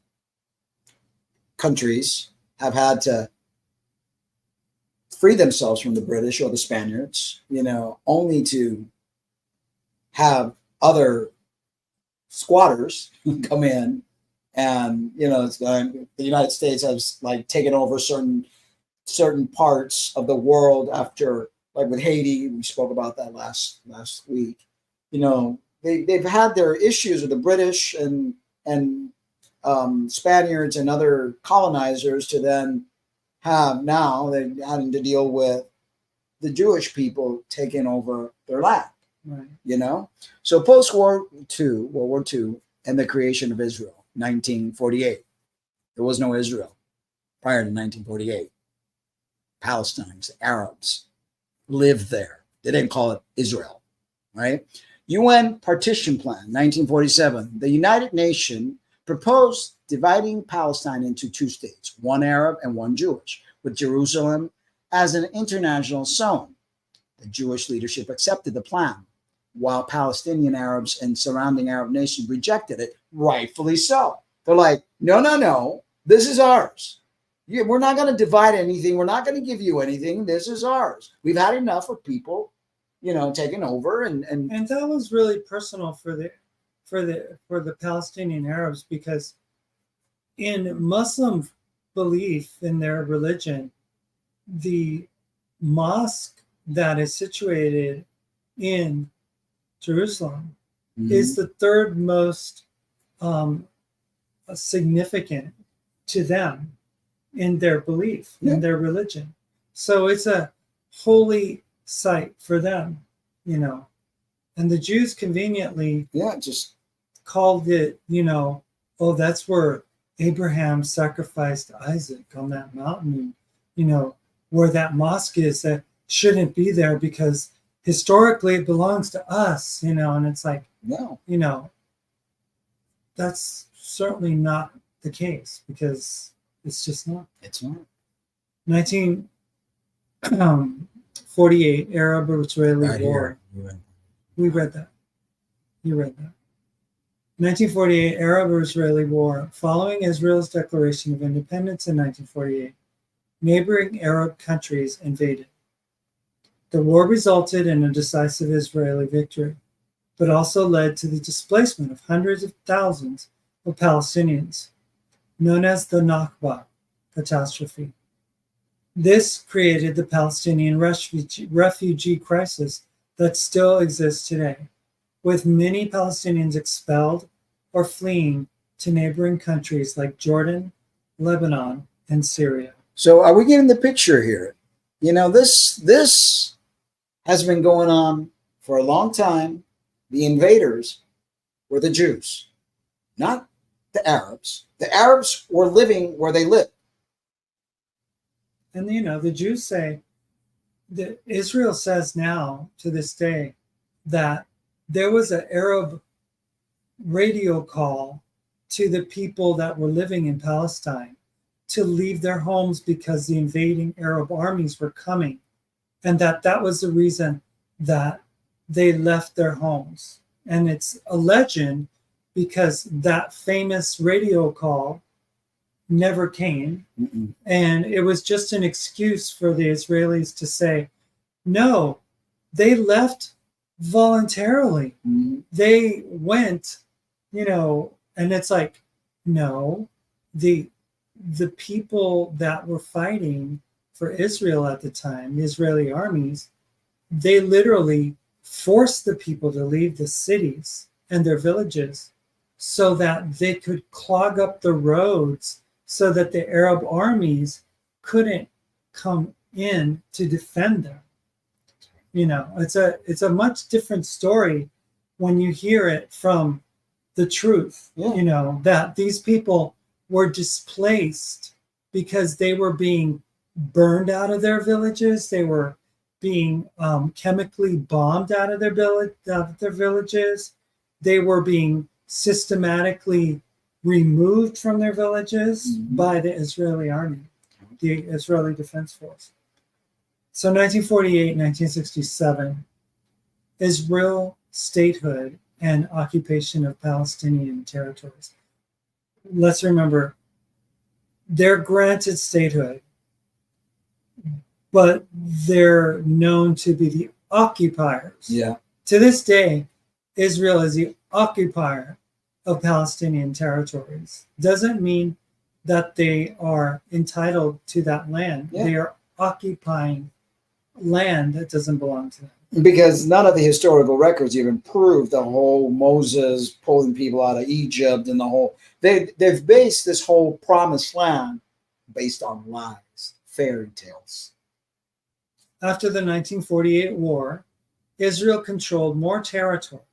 countries have had to free themselves from the British or the Spaniards, you know, only to have other squatters come in. And, you know, the United States has like taken over certain parts of the world after, like with Haiti, we spoke about that last week. You know, they've had their issues with the British and Spaniards and other colonizers to then have now they're having to deal with the Jewish people taking over their land. Right. You know, so post-World War II, and the creation of Israel, 1948. There was no Israel prior to 1948. Palestinians, the Arabs lived there. They didn't call it Israel, right? UN Partition Plan, 1947. The United Nations proposed dividing Palestine into two states, one Arab and one Jewish, with Jerusalem as an international zone. The Jewish leadership accepted the plan, while Palestinian Arabs and surrounding Arab nations rejected it, rightfully so. They're like, no, this is ours. We're not going to divide anything. We're not going to give you anything. This is ours. We've had enough of people, you know, taking over. And that was really personal for the Palestinian Arabs, because in Muslim belief in their religion, the mosque that is situated in Jerusalem is the third most significant to them in their belief, in their religion. So it's a holy site for them, you know. And the Jews conveniently just called it, you know, oh, that's where Abraham sacrificed Isaac on that mountain, you know, where that mosque is, that shouldn't be there because historically it belongs to us, you know. And it's like, no, you know, that's certainly not the case, because it's just not. It's not. 1948 Arab-Israeli War. We read that. You read that. 1948 Arab-Israeli War. Following Israel's declaration of independence in 1948, neighboring Arab countries invaded. The war resulted in a decisive Israeli victory, but also led to the displacement of hundreds of thousands of Palestinians, known as the Nakba catastrophe. This created the Palestinian refugee crisis that still exists today, with many Palestinians expelled or fleeing to neighboring countries like Jordan, Lebanon, and Syria. So are we getting the picture here? You know, this has been going on for a long time. The invaders were the Jews, not the Arabs. The Arabs were living where they lived. And, you know, the Jews say that Israel says now to this day that there was an Arab radio call to the people that were living in Palestine to leave their homes because the invading Arab armies were coming, and that was the reason that they left their homes. And it's a legend because that famous radio call never came. And it was just an excuse for the Israelis to say, no, they left voluntarily. They went, you know, and it's like, no, the people that were fighting for Israel at the time, the Israeli armies, they literally forced the people to leave the cities and their villages so that they could clog up the roads so that the Arab armies couldn't come in to defend them. You know, it's a much different story when you hear it from the truth, that these people were displaced because they were being burned out of their villages. They were being chemically bombed out of their villages. They were being systematically removed from their villages by the Israeli army, the Israeli Defense Force. So 1948, 1967, Israel statehood and occupation of Palestinian territories. Let's remember, they're granted statehood, but they're known to be the occupiers. Yeah. To this day, Israel is the occupier of Palestinian territories. Doesn't mean that they are entitled to that land. Yeah. They are occupying land that doesn't belong to them. Because none of the historical records even prove the whole Moses pulling people out of Egypt and the whole. They've based this whole promised land based on lies, fairy tales. After the 1948 war, Israel controlled more territory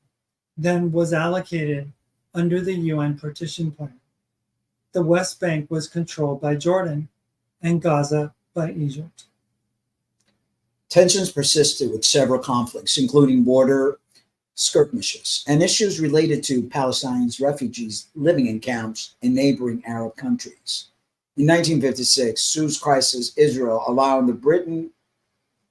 than was allocated under the UN partition plan. The West Bank was controlled by Jordan and Gaza by Egypt. Tensions persisted with several conflicts, including border skirmishes and issues related to Palestine's refugees living in camps in neighboring Arab countries. In 1956, Suez Crisis, Israel, allowing the Britain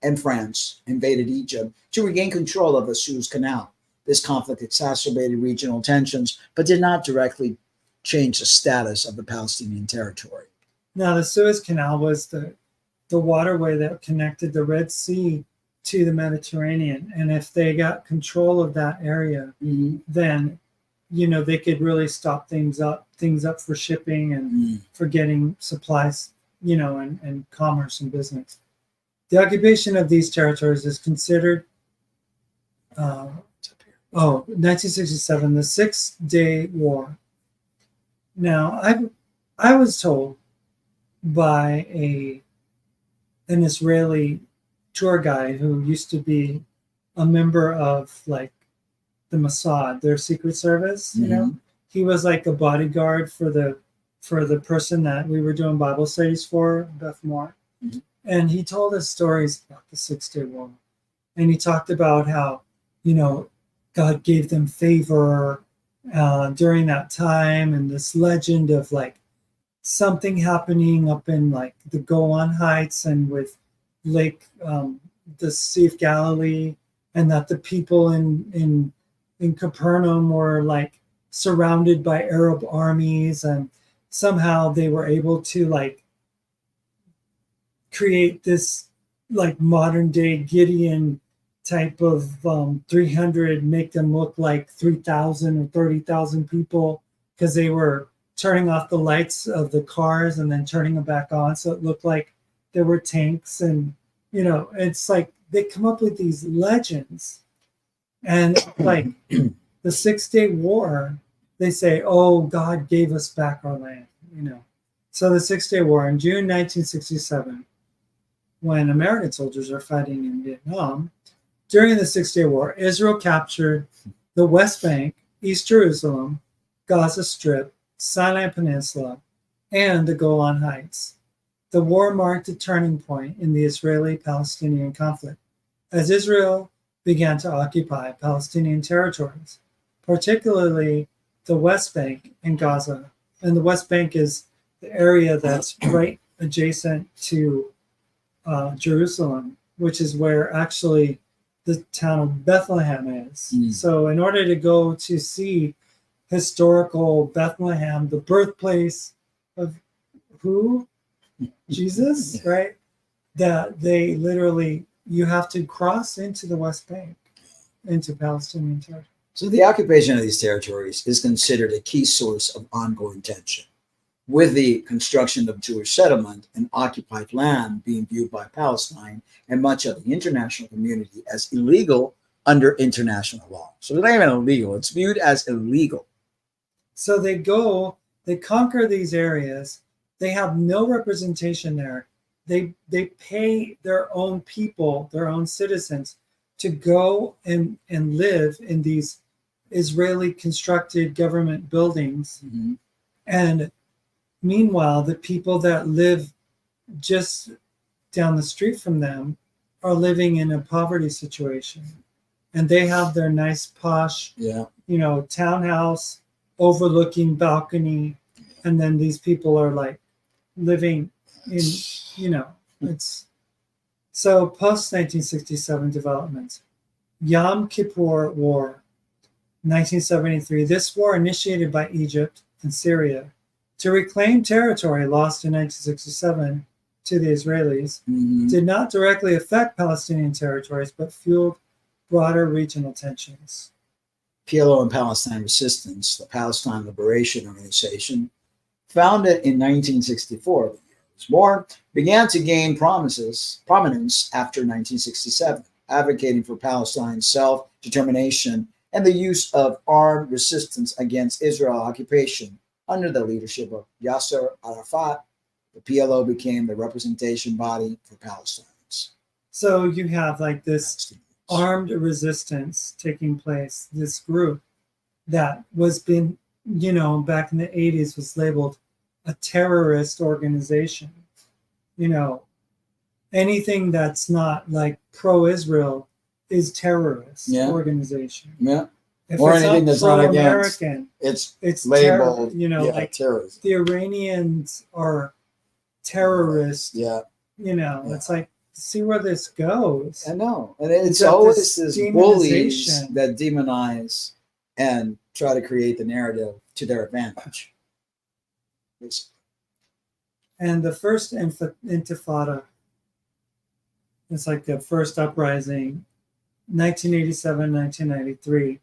and France invaded Egypt to regain control of the Suez Canal. This conflict exacerbated regional tensions, but did not directly change the status of the Palestinian territory. Now, the Suez Canal was the waterway that connected the Red Sea to the Mediterranean. And if they got control of that area, then, they could really stop things up for shipping and for getting supplies, and commerce and business. The occupation of these territories is considered, 1967, the Six-Day War. Now, I was told by an Israeli tour guide who used to be a member of the Mossad, their secret service, he was like a bodyguard for the person that we were doing Bible studies for, Beth Moore. And he told us stories about the Six-Day War. And he talked about how, God gave them favor during that time, and this legend of something happening up in the Golan Heights and with Lake, the Sea of Galilee, and that the people in Capernaum were surrounded by Arab armies, and somehow they were able to create this modern day Gideon type of 300, make them look like 3,000 or 30,000 people, because they were turning off the lights of the cars and then turning them back on, so it looked like there were tanks. And it's they come up with these legends, and the Six-Day War, they say, oh, God gave us back our land. So the Six-Day War in June 1967, when American soldiers are fighting in Vietnam, during the Six-Day War, Israel captured the West Bank, East Jerusalem, Gaza Strip, Sinai Peninsula, and the Golan Heights. The war marked a turning point in the Israeli-Palestinian conflict, as Israel began to occupy Palestinian territories, particularly the West Bank and Gaza. And the West Bank is the area that's right adjacent to Jerusalem, which is where actually the town of Bethlehem is. So in order to go to see historical Bethlehem, the birthplace of who? Jesus, right? That they literally, you have to cross into the West Bank, into Palestinian territory. So the occupation of these territories is considered a key source of ongoing tension, with the construction of Jewish settlement and occupied land being viewed by Palestine and much of the international community as illegal under international law. So it's not even illegal, it's viewed as illegal. So they conquer these areas, they have no representation there. They pay their own people, their own citizens, to go and live in these Israeli constructed government buildings. Mm-hmm. And meanwhile, the people that live just down the street from them are living in a poverty situation. And they have their nice posh, townhouse overlooking balcony. And then these people are like living in, it's so post 1967 developments. Yom Kippur War, 1973. This war, initiated by Egypt and Syria to reclaim territory lost in 1967 to the Israelis, did not directly affect Palestinian territories, but fueled broader regional tensions. PLO and Palestine Resistance, the Palestine Liberation Organization, founded in 1964, the year it was born, began to gain prominence after 1967, advocating for Palestine's self-determination and the use of armed resistance against Israel occupation under the leadership of Yasser Arafat. The PLO became the representation body for Palestinians. So you have like this armed resistance taking place, this group that was been, back in the 80s was labeled a terrorist organization. Anything that's not like pro-Israel is terrorist organization. Yeah. If or it's anything that's not against, American, it's labeled, like terrorism. The Iranians are terrorists. Yeah. It's like, see where this goes. I know. And it's always this bullies that demonize and try to create the narrative to their advantage. And the first intifada, it's like the first uprising, 1987, 1993,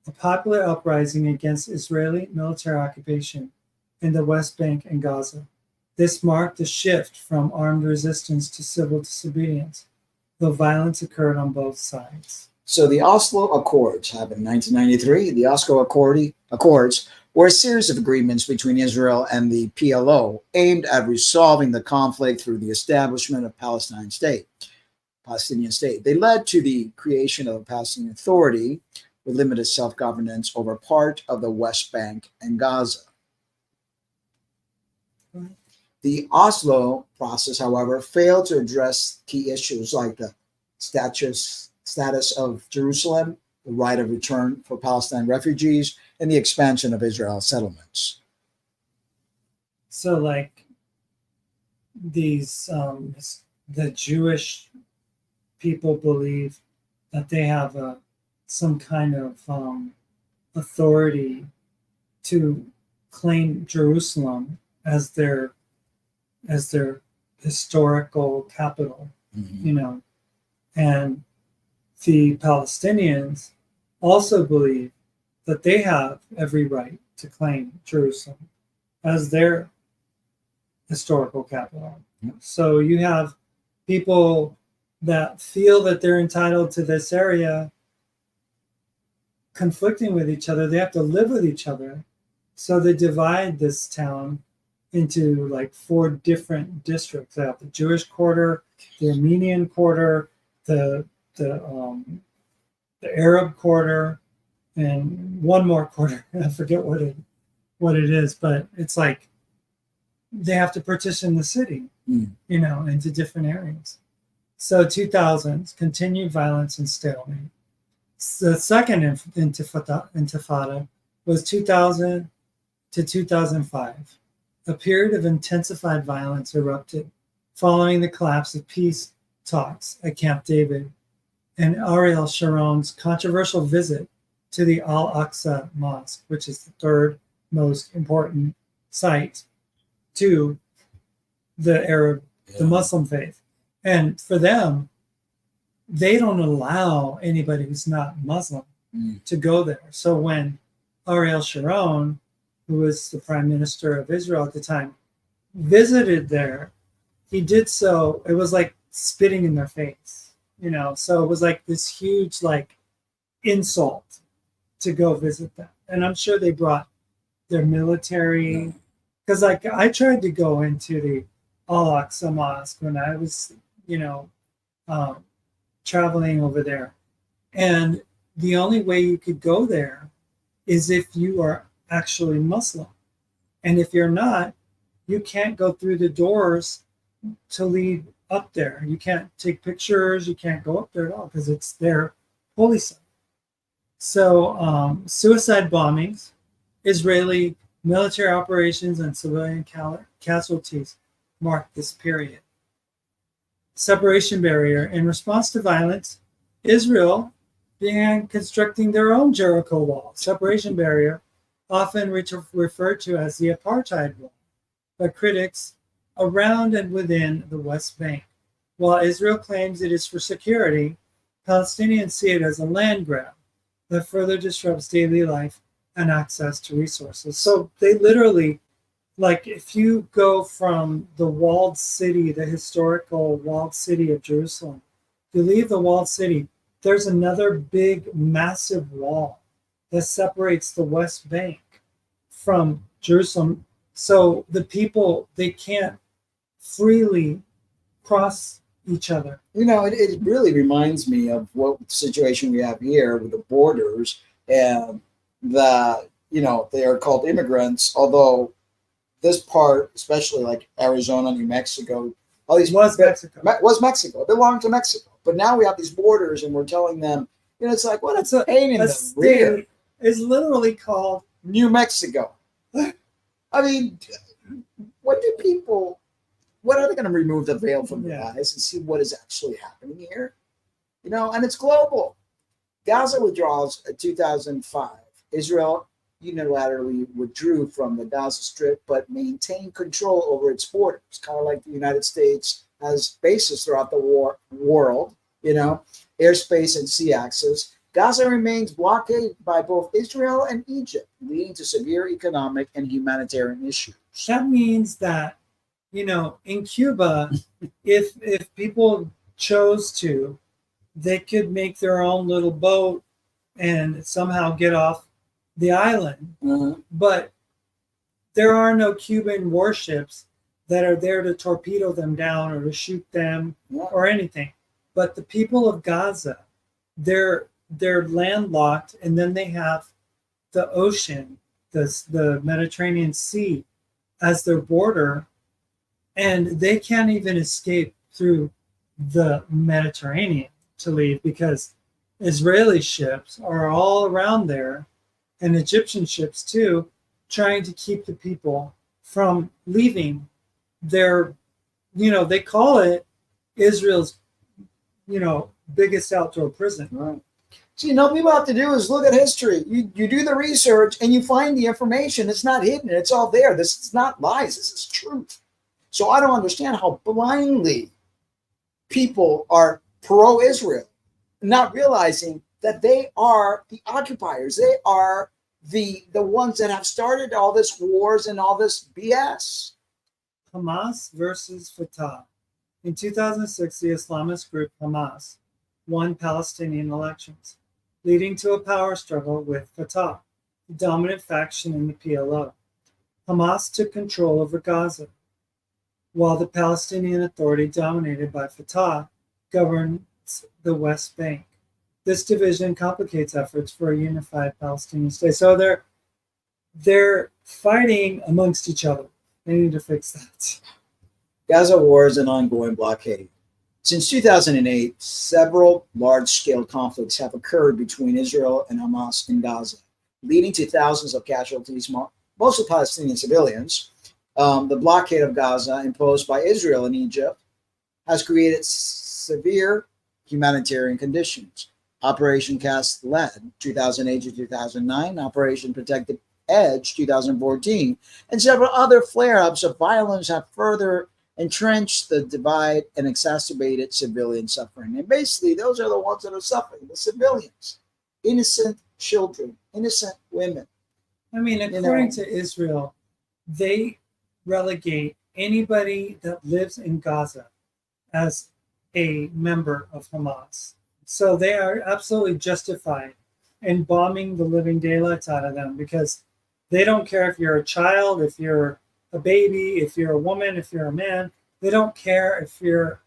a popular uprising against Israeli military occupation in the West Bank and Gaza. This marked a shift from armed resistance to civil disobedience, though violence occurred on both sides. So the Oslo Accords happened in 1993. The Oslo Accords were a series of agreements between Israel and the PLO aimed at resolving the conflict through the establishment of Palestinian state. They led to the creation of a Palestinian Authority with limited self-governance over part of the West Bank and Gaza. The Oslo process, however, failed to address key issues like the status of Jerusalem, the right of return for Palestine refugees, and the expansion of Israel's settlements. So, like these, the Jewish people believe that they have some kind of authority to claim Jerusalem as their historical capital, and the Palestinians also believe that they have every right to claim Jerusalem as their historical capital. Yep. So you have people that feel that they're entitled to this area conflicting with each other. They have to live with each other. So they divide this town into like 4 different districts. They have the Jewish quarter, the Armenian quarter, the Arab quarter, and one more quarter. I forget what it is, but it's like they have to partition the city, into different areas. So 2000s, continued violence and stalemate. The second intifada was 2000 to 2005. A period of intensified violence erupted following the collapse of peace talks at Camp David and Ariel Sharon's controversial visit to the Al-Aqsa Mosque, which is the 3rd most important site to the Arab, the Muslim faith. And for them, they don't allow anybody who's not Muslim to go there. So when Ariel Sharon, who was the prime minister of Israel at the time, visited there, he did so, it was like spitting in their face, so it was like this huge like insult to go visit them. And I'm sure they brought their military, because like I tried to go into the Al-Aqsa Mosque when I was, traveling over there. And the only way you could go there is if you are actually Muslim. And if you're not, you can't go through the doors to lead up there. You can't take pictures. You can't go up there at all because it's their holy site. So suicide bombings, Israeli military operations, and civilian casualties mark this period. Separation barrier. In response to violence, Israel began constructing their own Jericho wall, separation barrier, often referred to as the apartheid wall, by critics around and within the West Bank. While Israel claims it is for security, Palestinians see it as a land grab that further disrupts daily life and access to resources. So they literally, like if you go from the walled city, the historical walled city of Jerusalem, you leave the walled city, there's another big, massive wall that separates the West Bank from Jerusalem. So the people, they can't freely cross each other. You know, it really reminds me of what situation we have here with the borders, and the, you know, they are called immigrants, although this part, especially like Arizona, New Mexico, all these Was Mexico. It belonged to Mexico. But now we have these borders and we're telling them, you know, it's like, what a pain in the rear. Is literally called New Mexico. I mean, what are they going to remove the veil from their eyes and see what is actually happening here? You know, and it's global. Gaza withdrawals in 2005. Israel unilaterally withdrew from the Gaza Strip, but maintained control over its borders, kind of like the United States has bases throughout the world, you know, airspace and sea access. Gaza remains blockaded by both Israel and Egypt, leading to severe economic and humanitarian issues. That means that, you know, in Cuba, if people chose to, they could make their own little boat and somehow get off the island. Mm-hmm. But there are no Cuban warships that are there to torpedo them down or to shoot them or anything. But the people of Gaza, they're landlocked, and then they have the ocean, the Mediterranean Sea as their border, and they can't even escape through the Mediterranean to leave because Israeli ships are all around there, and Egyptian ships too, trying to keep the people from leaving their, you know, they call it Israel's, you know, biggest outdoor prison. Right. So, you know, what people have to do is look at history. You do the research and you find the information. It's not hidden. It's all there. This is not lies. This is truth. So I don't understand how blindly people are pro-Israel, not realizing that they are the occupiers. They are the ones that have started all this wars and all this BS. Hamas versus Fatah. In 2006, the Islamist group Hamas won Palestinian elections, leading to a power struggle with Fatah, the dominant faction in the PLO. Hamas took control over Gaza, while the Palestinian Authority, dominated by Fatah, governs the West Bank. This division complicates efforts for a unified Palestinian state. So they're fighting amongst each other. They need to fix that. Gaza war is an ongoing blockade. Since 2008, several large-scale conflicts have occurred between Israel and Hamas in Gaza, leading to thousands of casualties, mostly Palestinian civilians. The blockade of Gaza, imposed by Israel and Egypt, has created severe humanitarian conditions. Operation Cast Lead, 2008 to 2009, Operation Protected Edge, 2014, and several other flare-ups of violence have further entrenched the divide and exacerbated civilian suffering. And basically, those are the ones that are suffering, the civilians, innocent children, innocent women. I mean, according to Israel, they relegate anybody that lives in Gaza as a member of Hamas. So they are absolutely justified in bombing the living daylights out of them because they don't care if you're a child, if you're a baby, if you're a woman, if you're a man. They don't care if you're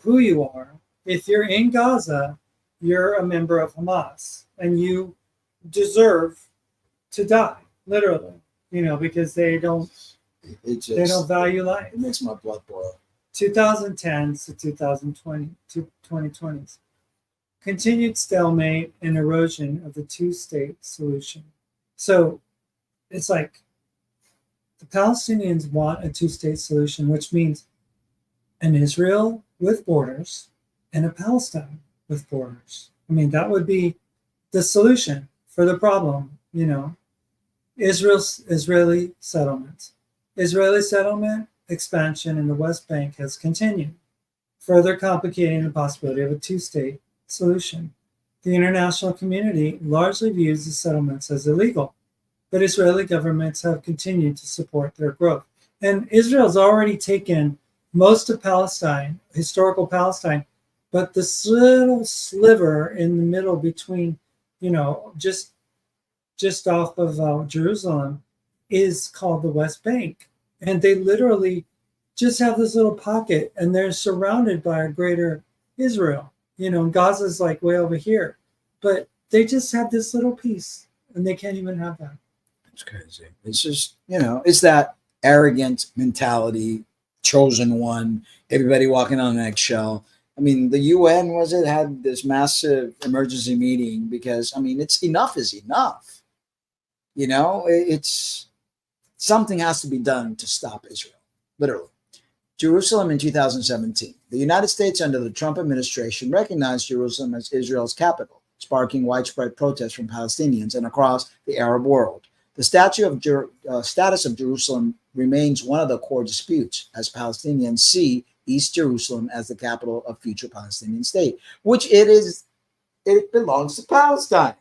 who you are. If you're in Gaza, you're a member of Hamas and you deserve to die, literally, because they don't value life. It makes my blood boil. 2010s to 2020 to 2020s. Continued stalemate and erosion of the two-state solution. So it's like the Palestinians want a two-state solution, which means an Israel with borders and a Palestine with borders. I mean, that would be the solution for the problem, Israeli settlements. Israeli settlement expansion in the West Bank has continued, further complicating the possibility of a two-state solution. The international community largely views the settlements as illegal, but Israeli governments have continued to support their growth. And Israel's already taken most of Palestine, historical Palestine, but this little sliver in the middle between, just off of Jerusalem is called the West Bank. And they literally just have this little pocket, and they're surrounded by a greater Israel. And Gaza's like way over here. But they just have this little piece, and they can't even have that. It's crazy. It's just, it's that arrogant mentality, chosen one, everybody walking on an eggshell. I mean, the UN, had this massive emergency meeting because, it's enough is enough. It's something has to be done to stop Israel, literally. Jerusalem in 2017. The United States under the Trump administration recognized Jerusalem as Israel's capital, sparking widespread protests from Palestinians and across the Arab world. The status of Jerusalem remains one of the core disputes as Palestinians see East Jerusalem as the capital of future Palestinian state, which it belongs to Palestine.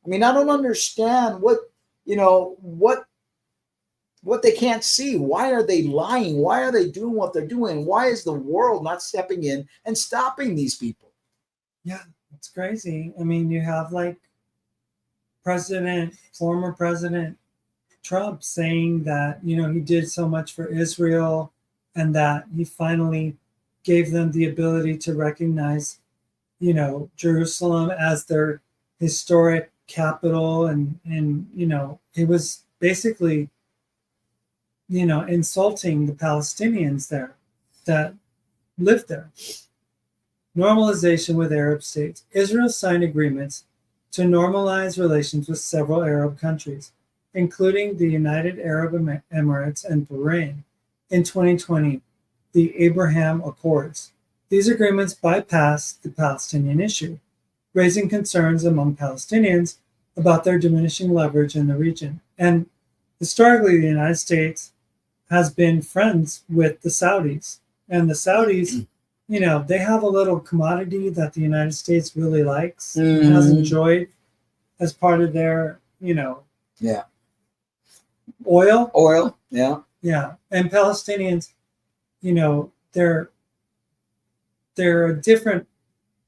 I don't understand what they can't see. Why are they lying? Why are they doing what they're doing? Why is the world not stepping in and stopping these people? Yeah, it's crazy. You have former President Trump saying that, he did so much for Israel and that he finally gave them the ability to recognize, Jerusalem as their historic capital. And it was basically, insulting the Palestinians there that lived there. Normalization with Arab states. Israel signed agreements to normalize relations with several Arab countries, including the United Arab Emirates and Bahrain. In 2020, the Abraham Accords. These agreements bypassed the Palestinian issue, raising concerns among Palestinians about their diminishing leverage in the region. And historically, the United States has been friends with the Saudis. And the Saudis, they have a little commodity that the United States really likes and has enjoyed as part of their, oil. Oil, yeah. Yeah. And Palestinians, they're a different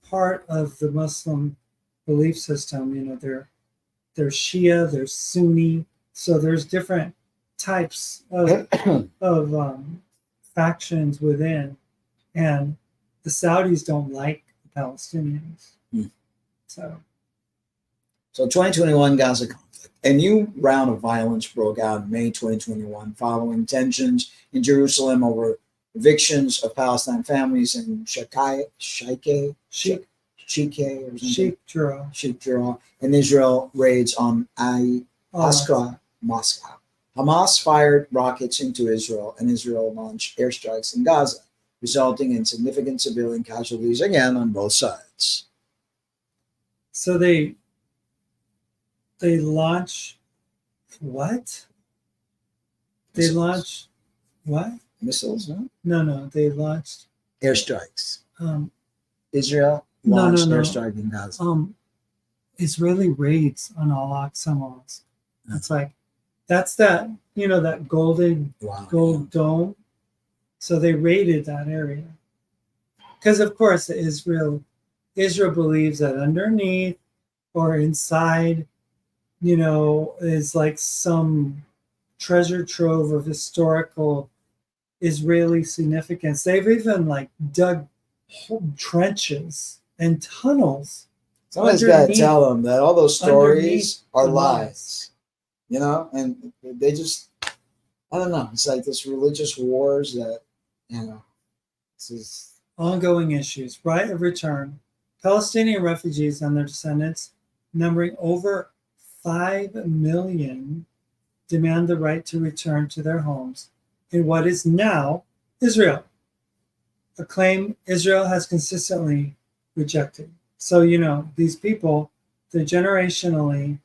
part of the Muslim belief system. They're Shia, they're Sunni. So there's different types of factions within, and the Saudis don't like the Palestinians. So 2021 Gaza conflict. A new round of violence broke out in May 2021 following tensions in Jerusalem over evictions of Palestine families in Sheikh Jarrah, and Israel raids on Askra Moscow. Hamas fired rockets into Israel, and Israel launched airstrikes in Gaza, resulting in significant civilian casualties again on both sides. So they launch what? They launch what? Missiles, no? No. They launched airstrikes. Israel launched airstrike in Gaza. Israeli raids on Al-Aqsa mosque. It's like that's that that gold dome. So they raided that area because, of course, Israel believes that underneath or inside, is like some treasure trove of historical Israeli significance. They've even dug trenches and tunnels. Someone's got to tell them that all those stories are lies. you know, and they just, I don't know. It's like this religious wars that, you know, this is, Ongoing issues. Right of return. Palestinian refugees and their descendants, numbering over 5 million, demand the right to return to their homes in what is now Israel, a claim Israel has consistently rejected. So, you know, these people, they generationally,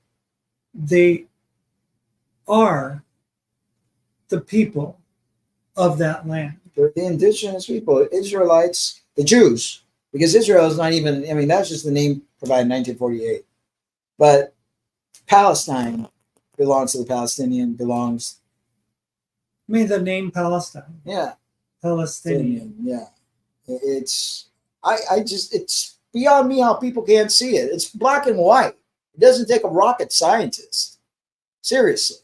they are the people of that land. the indigenous people, Israelites, the Jews, because Israel is not even, I mean, that's just the name provided in 1948. But Palestine belongs to the Palestinian, belongs, I mean, the name Palestine, yeah, Palestinian. yeah. It's, I just, it's beyond me how people can't see it. It's black and white. It doesn't take a rocket scientist. Seriously.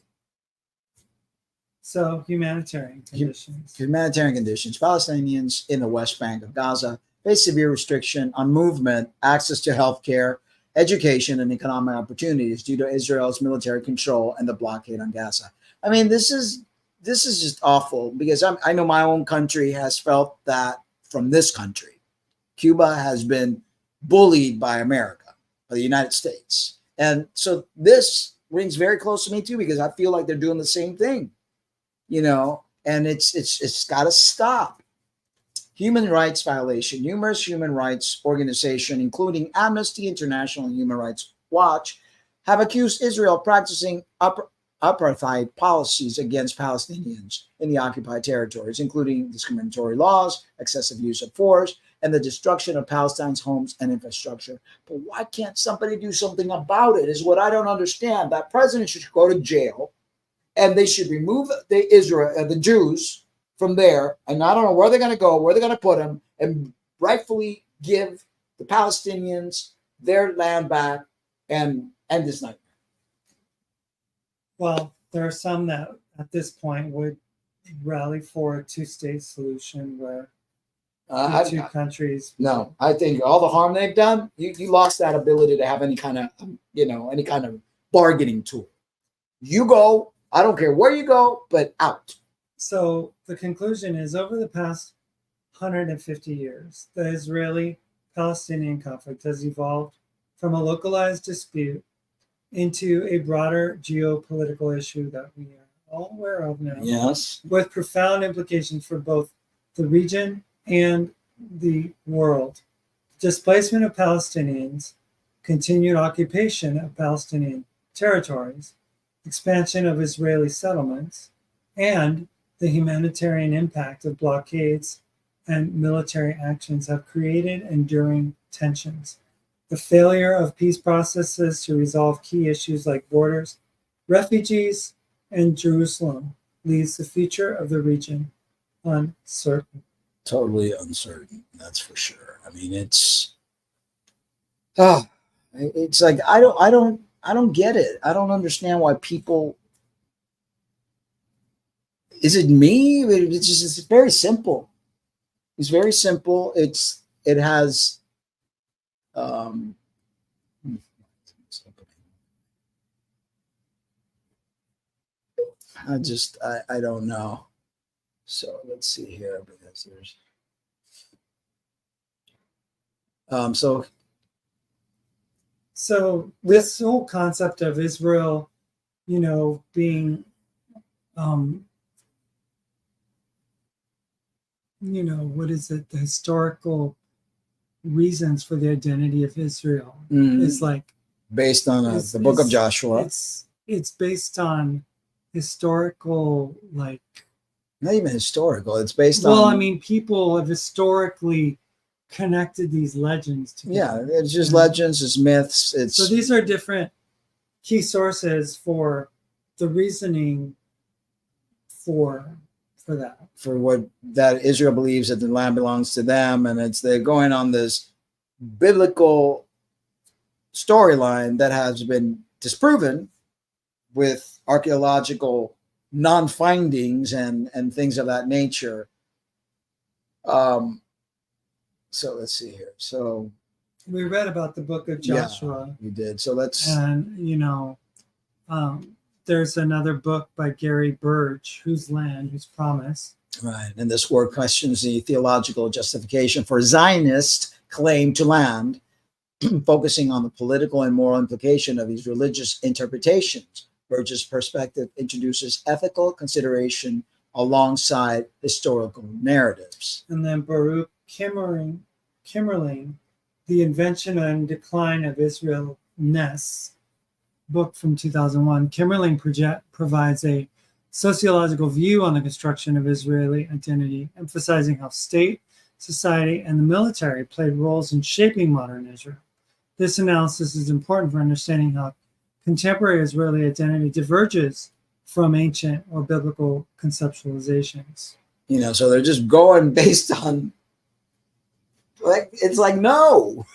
So humanitarian conditions. Humanitarian conditions. Palestinians in the West Bank of Gaza face severe restriction on movement, access to health care, education, and economic opportunities due to Israel's military control and the blockade on Gaza. I mean, this is just awful because I know my own country has felt that from this country. Cuba has been bullied by America, by the United States. And so this rings very close to me too, because I feel like they're doing the same thing, you know, and it's got to stop. Human rights violation. Numerous human rights organizations, including Amnesty International and Human Rights Watch, have accused Israel of practicing apartheid policies against Palestinians in the occupied territories, including discriminatory laws, excessive use of force, and the destruction of Palestine's homes and infrastructure. But why can't somebody do something about it is what I don't understand. That president should go to jail and they should remove the Jews from there. And I don't know where they're going to go, where they're going to put them, and rightfully give the Palestinians their land back and end this nightmare. Well, there are some that at this point would rally for a two-state solution where two countries. No, I think all the harm they've done, you lost that ability to have any kind of, any kind of bargaining tool. You go, I don't care where you go, but out. So the conclusion is over the past 150 years, the Israeli-Palestinian conflict has evolved from a localized dispute into a broader geopolitical issue that we are all aware of now. Yes. With profound implications for both the region and the world. Displacement of Palestinians, continued occupation of Palestinian territories, expansion of Israeli settlements, and the humanitarian impact of blockades and military actions have created enduring tensions. The failure of peace processes to resolve key issues like borders, refugees, and Jerusalem leaves the future of the region uncertain. Totally uncertain, that's for sure. I mean, it's like I don't get it. I don't understand why people. Is it me? It's very simple. It's very simple. It has. I don't know. So let's see here because there's. So this whole concept of Israel, being, what is it? The historical reasons for the identity of Israel is like based on the book of Joshua. It's based on historical, like, not even historical. It's based on. Well, I mean, people have historically connected these legends together. Yeah, it's just legends, it's myths. So these are different key sources for the reasoning for that. For what that Israel believes that the land belongs to them, and they're going on this biblical storyline that has been disproven with archaeological non-findings and things of that nature. So let's see here. So we read about the book of Joshua. Yeah, we did. So let's. And there's another book by Gary Burge, Whose Land, Whose Promise. Right. And this work questions the theological justification for Zionist claim to land, focusing on the political and moral implication of these religious interpretations. Burge's perspective introduces ethical consideration alongside historical narratives. And then Baruch Kimmerling, The Invention and Decline of Israel Ness, book from 2001. Kimmerling provides a sociological view on the construction of Israeli identity, emphasizing how state, society, and the military played roles in shaping modern Israel. This analysis is important for understanding how contemporary Israeli identity diverges from ancient or biblical conceptualizations. So they're just going based on, it's like, no.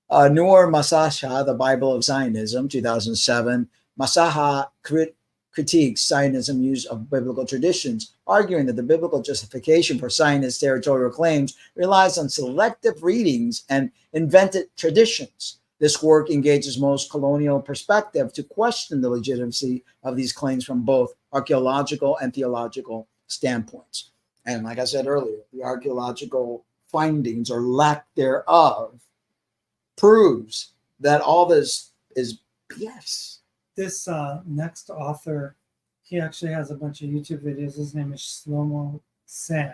Noor Massaha, The Bible of Zionism, 2007. Massaha critiques Zionism use of biblical traditions, arguing that the biblical justification for Zionist territorial claims relies on selective readings and invented traditions. This work engages most colonial perspective to question the legitimacy of these claims from both archaeological and theological standpoints. And like I said earlier, the archaeological findings or lack thereof proves that all this is BS. This next author, he actually has a bunch of YouTube videos. His name is Shlomo Sand.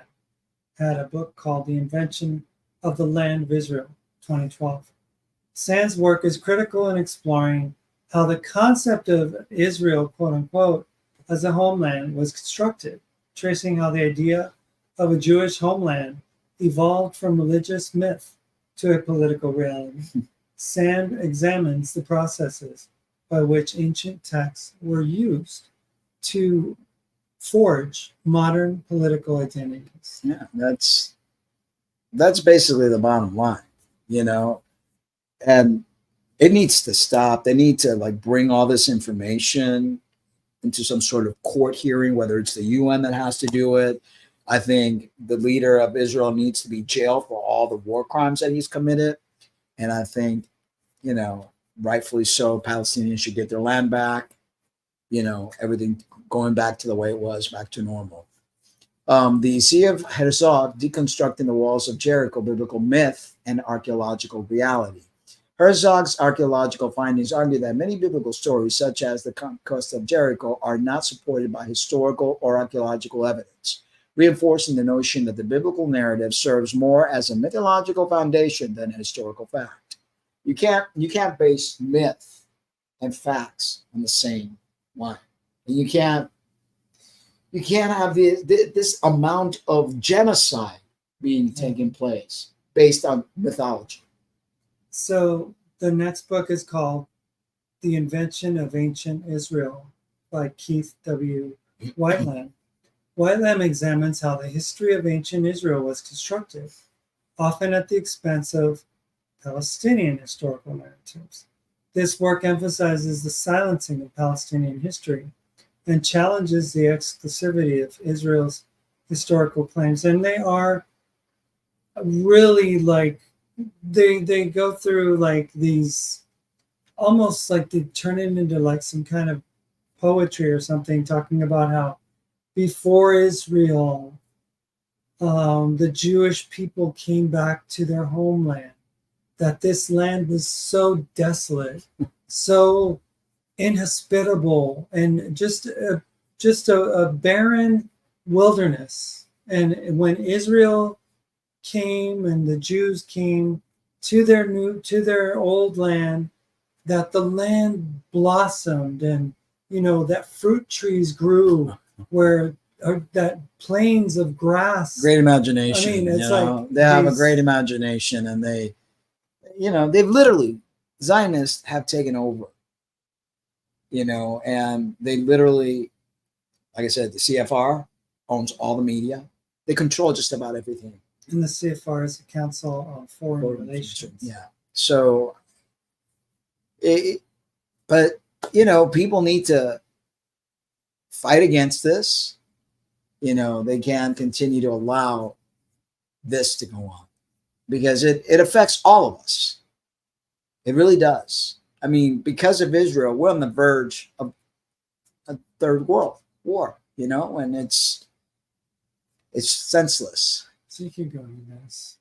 Had a book called The Invention of the Land of Israel, 2012. Sand's work is critical in exploring how the concept of Israel, quote unquote, as a homeland was constructed, tracing how the idea of a Jewish homeland evolved from religious myth to a political reality. Sand examines the processes by which ancient texts were used to forge modern political identities. Yeah, that's basically the bottom line, and it needs to stop. They need to bring all this information into some sort of court hearing, whether it's the UN that has to do it. I think the leader of Israel needs to be jailed for all the war crimes that he's committed. And I think, rightfully so, Palestinians should get their land back, everything going back to the way it was, back to normal. The Sea of Herzog, Deconstructing the Walls of Jericho, Biblical Myth and Archaeological Reality. Herzog's archaeological findings argue that many biblical stories, such as the conquest of Jericho, are not supported by historical or archaeological evidence, reinforcing the notion that the biblical narrative serves more as a mythological foundation than a historical fact. You can't base myth and facts on the same line. And you can't have this amount of genocide being taking place based on mythology. So the next book is called The Invention of Ancient Israel by Keith W. Whitelam. Whitelam examines how the history of ancient Israel was constructed, often at the expense of Palestinian historical narratives. This work emphasizes the silencing of Palestinian history and challenges the exclusivity of Israel's historical claims. And they are really they go through these, almost like they turn it into some kind of poetry or something, talking about how before Israel, the Jewish people came back to their homeland, that this land was so desolate, so inhospitable, and just a barren wilderness. And when Israel came and the Jews came to their old land, that the land blossomed, and that fruit trees grew, where that plains of grass. Great imagination. I mean, it's they have a great imagination, and they've literally, Zionists have taken over, and they literally, like I said, the CFR owns all the media. They control just about everything. And the CFR is the Council on Foreign Relations. Yeah. So, but people need to fight against this. They can't continue to allow this to go on, because it affects all of us. It really does. I mean, because of Israel, we're on the verge of a third world war, and it's senseless. So you can go into this.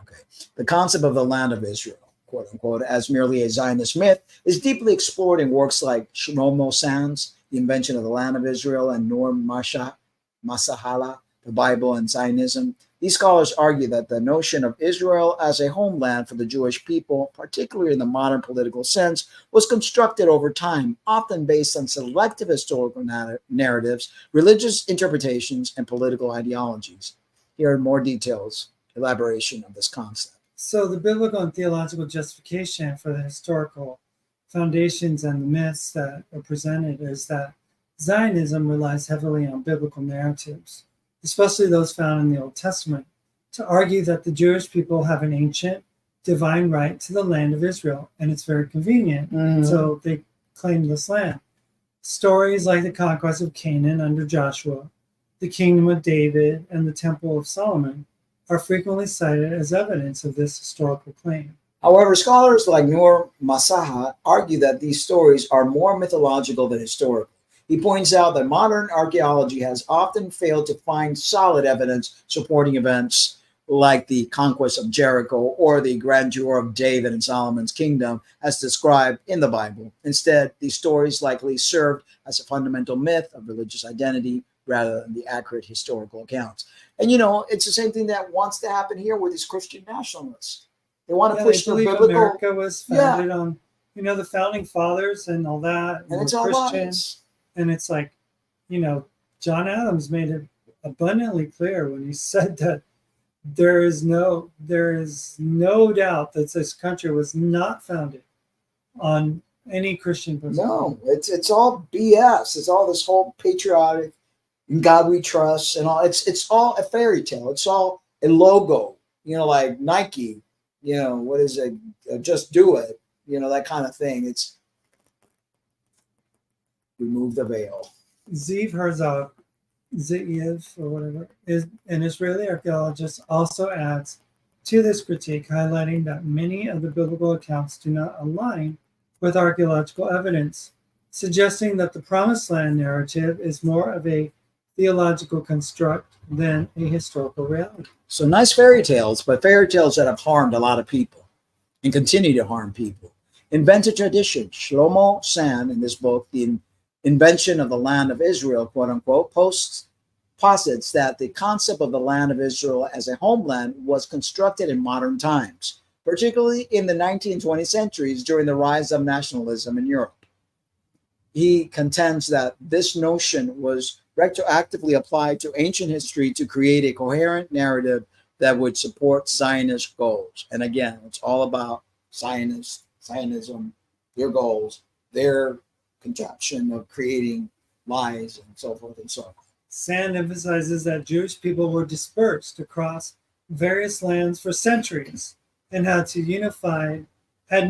Okay. The concept of the land of Israel, quote unquote, as merely a Zionist myth is deeply explored in works like Shlomo Sands, The Invention of the Land of Israel, and Noor Masahala, The Bible and Zionism. These scholars argue that the notion of Israel as a homeland for the Jewish people, particularly in the modern political sense, was constructed over time, often based on selective historical narratives, religious interpretations, and political ideologies. Here are more details, elaboration of this concept. So the biblical and theological justification for the historical foundations and the myths that are presented is that Zionism relies heavily on biblical narratives, especially those found in the Old Testament, to argue that the Jewish people have an ancient divine right to the land of Israel, and it's very convenient. So they claim this land. Stories like the conquest of Canaan under Joshua, the kingdom of David, and the Temple of Solomon are frequently cited as evidence of this historical claim. However, scholars like Noor Masaha argue that these stories are more mythological than historical. He points out that modern archaeology has often failed to find solid evidence supporting events like the conquest of Jericho or the grandeur of David and Solomon's kingdom as described in the Bible. Instead, these stories likely served as a fundamental myth of religious identity rather than the accurate historical accounts. And it's the same thing that wants to happen here with these Christian nationalists. They want to push the biblical. America was founded on, the founding fathers and all that. And it's all Christian. lies. And it's like, John Adams made it abundantly clear when he said that there is no doubt that this country was not founded on any Christian principle. No, it's all BS. It's all this whole patriotic, in God we trust, and all. It's all a fairy tale. It's all a logo. Like Nike. What is it? Just do it. That kind of thing. It's remove the veil. Zeev Herzog, Ziev or whatever, is an Israeli archaeologist, also adds to this critique, highlighting that many of the biblical accounts do not align with archaeological evidence, suggesting that the Promised Land narrative is more of a theological construct than a historical reality. So nice fairy tales, but fairy tales that have harmed a lot of people and continue to harm people. Invented tradition. Shlomo Sand, in this book, The Invention of the Land of Israel, quote unquote, posits that the concept of the land of Israel as a homeland was constructed in modern times, particularly in the 19th and 20th centuries during the rise of nationalism in Europe. He contends that this notion was retroactively applied to ancient history to create a coherent narrative that would support Zionist goals. And again, it's all about Zionism, their goals, their contraption of creating lies and so forth and so on. Sand emphasizes that Jewish people were dispersed across various lands for centuries and had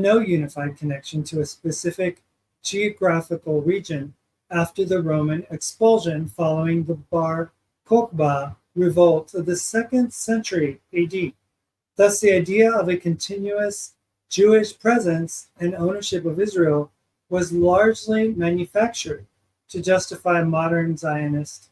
no unified connection to a specific geographical region after the Roman expulsion following the Bar Kokhba revolt of the 2nd century AD. Thus, the idea of a continuous Jewish presence and ownership of Israel was largely manufactured to justify modern Zionist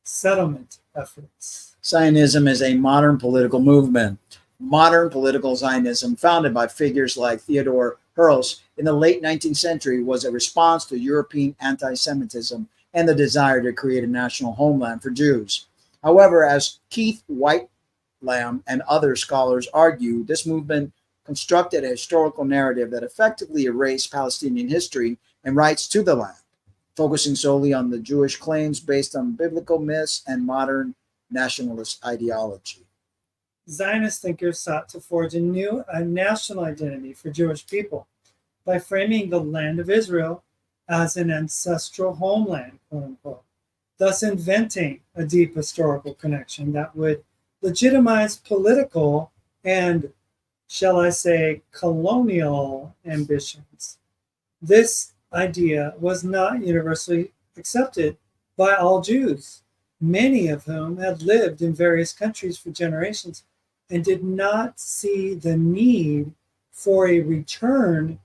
settlement efforts. Zionism is a modern political movement. Modern political Zionism, founded by figures like Theodor Herzl in the late 19th century, was a response to European anti-Semitism and the desire to create a national homeland for Jews. However, as Keith Whitelam and other scholars argue, this movement constructed a historical narrative that effectively erased Palestinian history and rights to the land, focusing solely on the Jewish claims based on biblical myths and modern nationalist ideology. Zionist thinkers sought to forge a national identity for Jewish people by framing the land of Israel as an ancestral homeland, quote unquote, thus inventing a deep historical connection that would legitimize political and, shall I say, colonial ambitions. This idea was not universally accepted by all Jews, many of whom had lived in various countries for generations and did not see the need for a return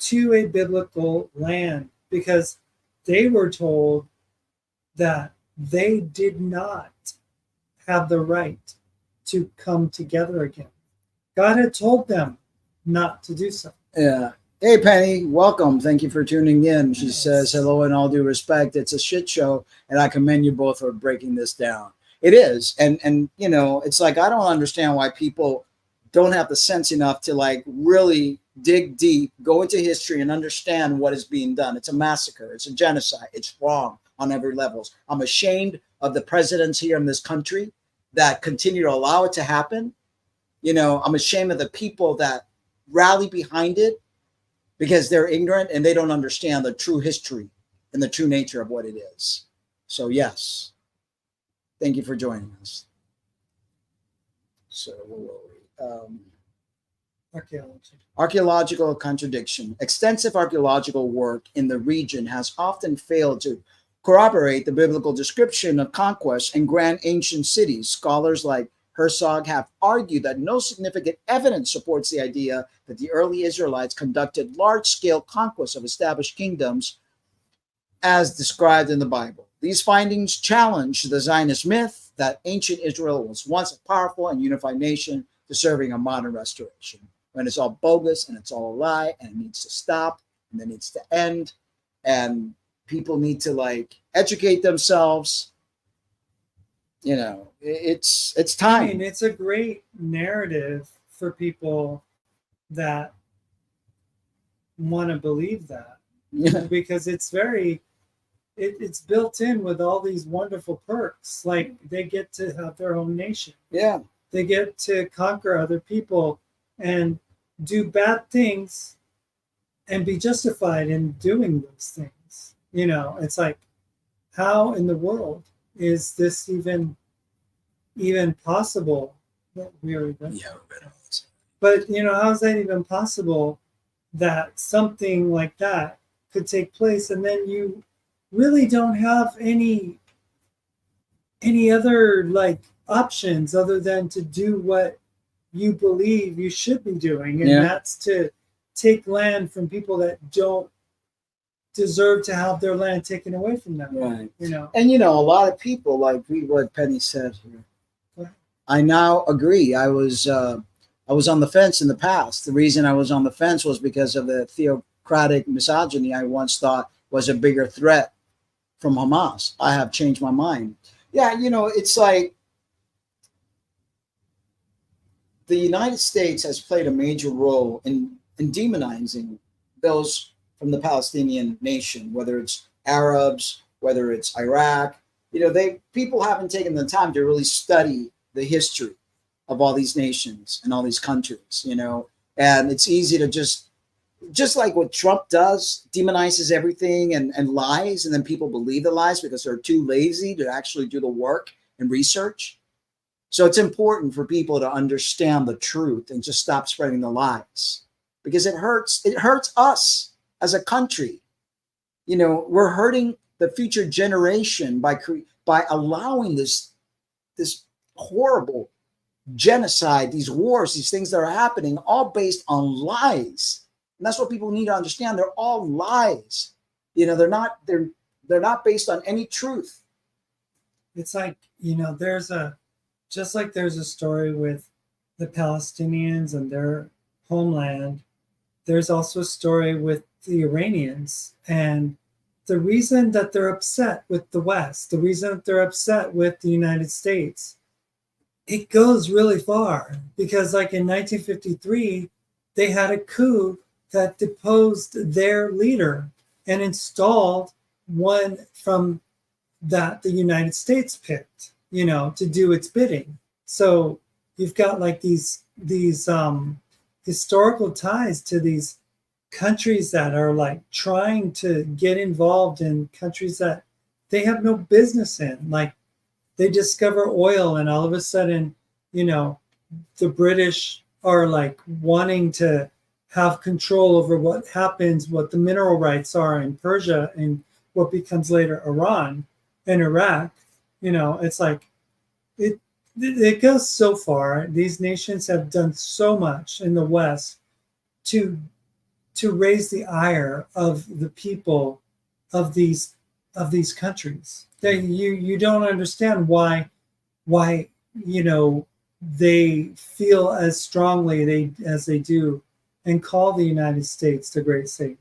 to a biblical land, because they were told that they did not have the right to come together again. God had told them not to do so. Yeah. Hey, Penny, welcome. Thank you for tuning in. She Yes. says, hello, in all due respect. It's a shit show, and I commend you both for breaking this down. It is. And you know, it's like, I don't understand why people don't have the sense enough to like really dig deep, go into history, and understand what is being done. It's a massacre. It's a genocide. It's wrong on every level. I'm ashamed of the presidents here in this country that continue to allow it to happen. You know, I'm ashamed of the people that rally behind it because they're ignorant and they don't understand the true history and the true nature of what it is. So, yes, thank you for joining us. So, where were we? Archaeology. Archaeological contradiction. Extensive archaeological work in the region has often failed to corroborate the biblical description of conquest and grand ancient cities. Scholars like Herzog have argued that no significant evidence supports the idea that the early Israelites conducted large-scale conquests of established kingdoms as described in the Bible. These findings challenge the Zionist myth that ancient Israel was once a powerful and unified nation deserving a modern restoration. When it's all bogus and it's all a lie and it needs to stop and it needs to end, and people need to like educate themselves. You know, it's time. I mean, it's a great narrative for people that want to believe that, because it's very, it's built in with all these wonderful perks. Like they get to have their own nation. Yeah. They get to conquer other people and do bad things and be justified in doing those things. You know, it's like, how in the world is this even possible? But you know, how is that even possible that something like that could take place, and then you really don't have any other like options other than to do what you believe you should be doing, and that's to take land from people that don't deserve to have their land taken away from them. Right. You know. And you know, a lot of people, like what Penny said here, I now agree. I was on the fence in the past. The reason I was on the fence was because of the theocratic misogyny I once thought was a bigger threat from Hamas. I have changed my mind. Yeah, you know, it's like the United States has played a major role in demonizing those from the Palestinian nation, whether it's Arabs, whether it's Iraq. You know, people haven't taken the time to really study the history of all these nations and all these countries, you know, and it's easy to just like what Trump does, demonizes everything and lies, and then people believe the lies because they're too lazy to actually do the work and research. So it's important for people to understand the truth and just stop spreading the lies, because it hurts us as a country. You know, we're hurting the future generation by allowing this horrible genocide, these wars, these things that are happening, all based on lies. And that's what people need to understand. They're all lies. You know, they're not based on any truth. It's like, you know, there's a story with the Palestinians and their homeland. There's also a story with the Iranians, and the reason that they're upset with the West, the reason that they're upset with the United States, it goes really far, because like in 1953, they had a coup that deposed their leader and installed one from that the United States picked, you know, to do its bidding. So you've got like these historical ties to these countries that are like trying to get involved in countries that they have no business in. Like they discover oil and all of a sudden, you know, the British are like wanting to have control over what happens, what the mineral rights are in Persia and what becomes later Iran and Iraq. You know, it's like it goes so far. These nations have done so much in the West to to raise the ire of the people of these countries. You don't understand why they feel as strongly as they do and call the United States the Great Satan.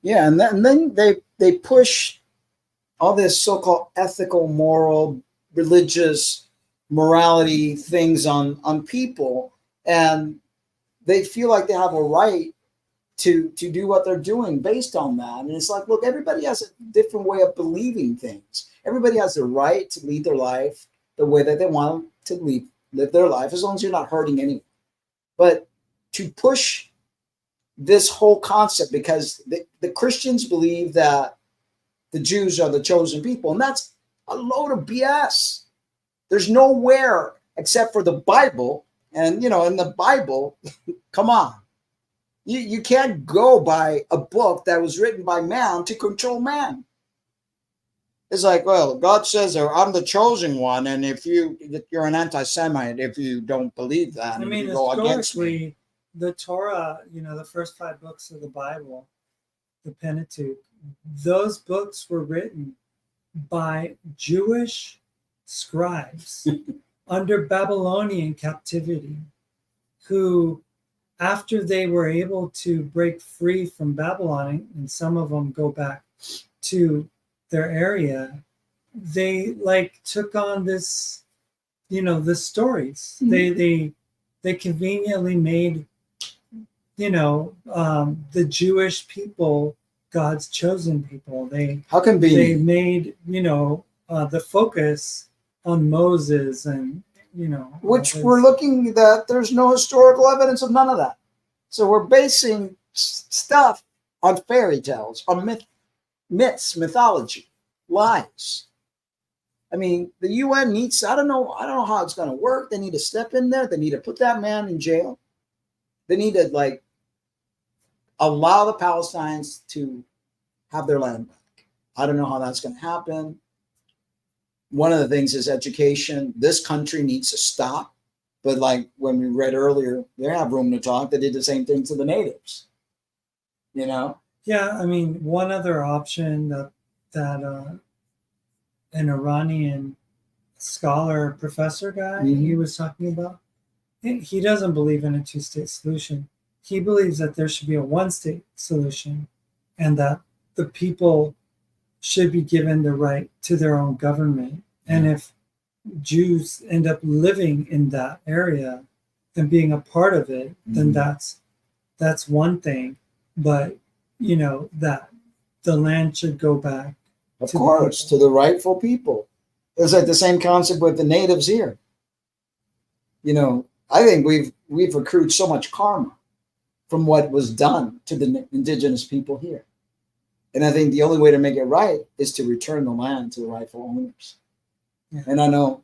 Yeah, and then they push all this so-called ethical, moral, religious morality things on people, and they feel like they have a right to do what they're doing based on that. And it's like, look, everybody has a different way of believing things. Everybody has the right to lead their life the way that they want to live their life, as long as you're not hurting anyone. But to push this whole concept, because the Christians believe that the Jews are the chosen people, and that's a load of BS. There's nowhere except for the Bible, and in the Bible, come on. You can't go by a book that was written by man to control man. It's like, well, God says, I'm the chosen one, and if you're an anti-Semite if you don't believe that. I mean, you go against me. The Torah, the first 5 books of the Bible, the Pentateuch, those books were written by Jewish scribes under Babylonian captivity, who, after they were able to break free from Babylon, and some of them go back to their area, they took on this, the stories. Mm-hmm. They conveniently made, the Jewish people God's chosen people. How convenient. They made, the focus on Moses and, which we're looking that there's no historical evidence of none of that. So we're basing stuff on fairy tales, on myths, mythology, lies. I mean, the UN needs, I don't know how it's going to work. They need to step in there. They need to put that man in jail. They need to allow the Palestinians to have their land back. I don't know how that's going to happen. One of the things is education. This country needs to stop. But when we read earlier, they have room to talk. They did the same thing to the natives. Yeah, I mean, one other option that an Iranian scholar, professor guy, mm-hmm. he was talking about, he doesn't believe in a 2-state solution. He believes that there should be a 1-state solution, and that the people should be given the right to their own government. And if Jews end up living in that area and being a part of it, then that's one thing. But that the land should go back, of course, to the rightful people. It's like the same concept with the natives here. I think we've accrued so much karma from what was done to the indigenous people here. And I think the only way to make it right is to return the land to the rightful owners. Yeah. And I don't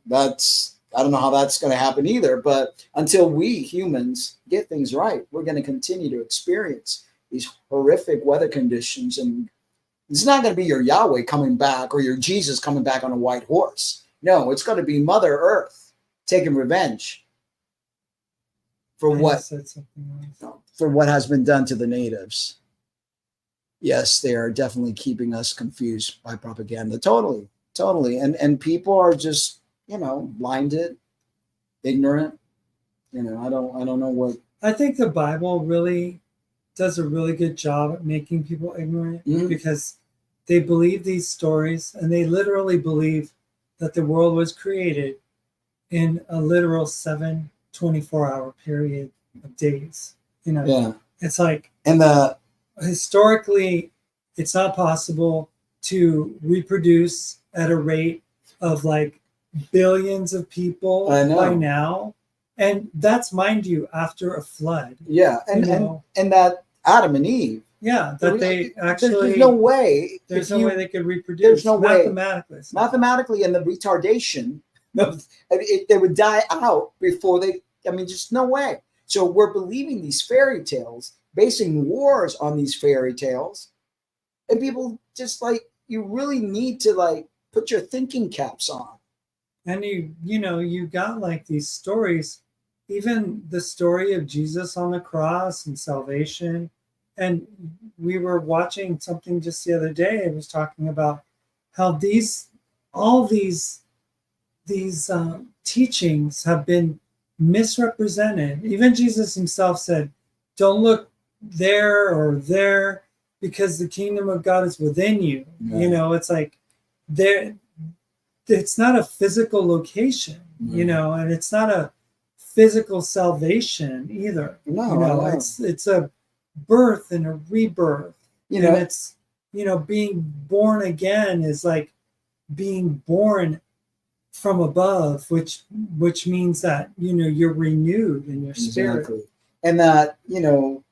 know how that's going to happen either, but until we humans get things right, we're going to continue to experience these horrific weather conditions. And it's not going to be your Yahweh coming back or your Jesus coming back on a white horse. No, it's going to be Mother Earth taking revenge for what has been done to the natives. Yes, they are definitely keeping us confused by propaganda. Totally. And people are just, blinded, ignorant. I don't know what. I think the Bible really does a really good job at making people ignorant, mm-hmm. because they believe these stories, and they literally believe that the world was created in a literal 7 24-hour period of days. Yeah. It's like, and historically, it's not possible to reproduce at a rate of billions of people by now. And that's, mind you, after a flood. Yeah. And that Adam and Eve. Yeah. That they actually. There's no way. There's no way they could reproduce. There's no mathematically. way. Mathematically, and the retardation, they would die out before they. Just no way. So we're believing these fairy tales, basing wars on these fairy tales, and people just you really need to put your thinking caps on. And you got these stories, even the story of Jesus on the cross and salvation, And we were watching something just the other day. It was talking about how all these teachings have been misrepresented. Even Jesus himself said, "Don't look there or there, because the kingdom of God is within you." Right. You know, it's like there. It's not a physical location, you know, and it's not a physical salvation either. No, you know, it's a birth and a rebirth. You know, and it's, you know, being born again is like being born from above, which means that, you know, you're renewed in your spirit. exactly. And that, you know,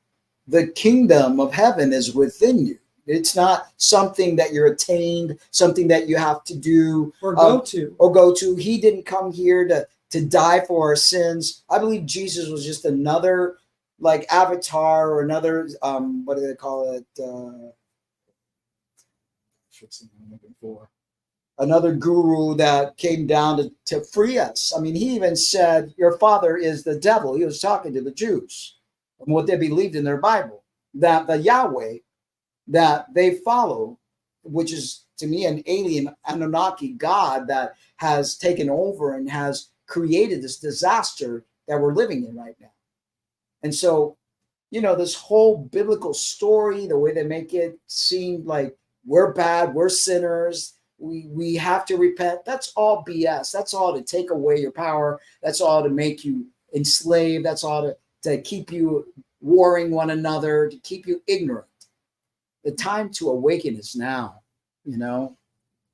the kingdom of heaven is within you. It's not something that you're attained, something that you have to do or go to. He didn't come here to die for our sins. I believe Jesus was just another like avatar or another what do they call it? What's the name I'm looking for? Another guru that came down to free us. I mean, he even said, "Your father is the devil." He was talking to the Jews and what they believed in their Bible, that the Yahweh that they follow, which is to me an alien Anunnaki god that has taken over and has created this disaster that we're living in right now. And so, you know, this whole biblical story, the way they make it seem like we're bad, we're sinners, we have to repent, that's all BS. That's all to take away your power. That's all to make you enslaved. That's all to keep you warring one another, to keep you ignorant. The time to awaken is now. You know,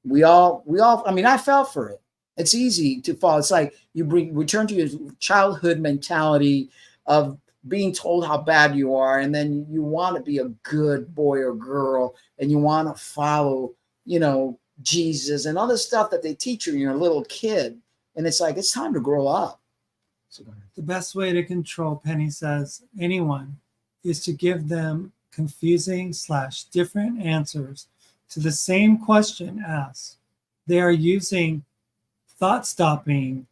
we all, I mean, I fell for it. It's easy to fall. It's like you return to your childhood mentality of being told how bad you are, and then you want to be a good boy or girl, and you want to follow, you know, Jesus and all this stuff that they teach you when you're a little kid. And it's like, it's time to grow up. So the best way to control, Penny says, anyone is to give them confusing / different answers to the same question asked. They are using thought-stopping,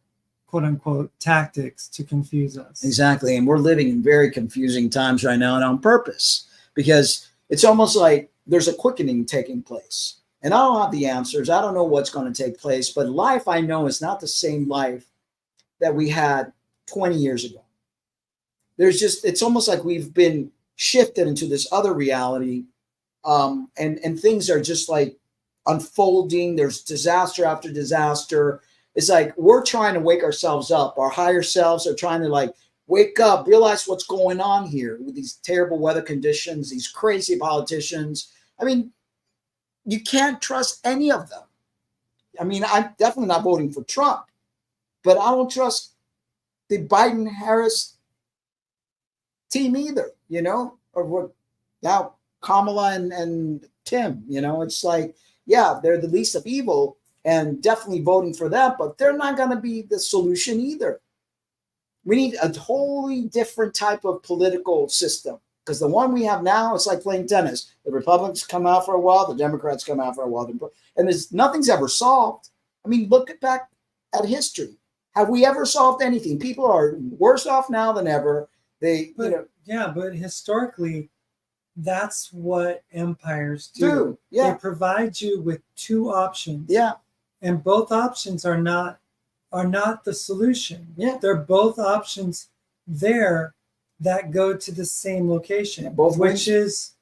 quote unquote, tactics to confuse us. Exactly. And we're living in very confusing times right now, and on purpose, because it's almost like there's a quickening taking place. And I don't have the answers. I don't know what's going to take place, but life, I know, is not the same life that we had 20 years ago. It's almost like we've been shifted into this other reality, and things are just like unfolding. There's disaster after disaster. It's like we're trying to wake ourselves up. Our higher selves are trying to like wake up, realize what's going on here with these terrible weather conditions, these crazy politicians. I mean, you can't trust any of them. I mean, I'm definitely not voting for Trump, but I don't trust the Biden-Harris team either, you know, or what now Kamala and Tim, you know, it's like, yeah, they're the least of evil and definitely voting for them, but they're not going to be the solution either. We need a totally different type of political system, because the one we have now, it's like playing tennis. The Republicans come out for a while, the Democrats come out for a while, and nothing's ever solved. I mean, look back at history. Have we ever solved anything? People are worse off now than ever. But historically, that's what empires do. Yeah. They provide you with two options. Yeah. And both options are not the solution. Yeah. They're both options there that go to the same location, both which ways. is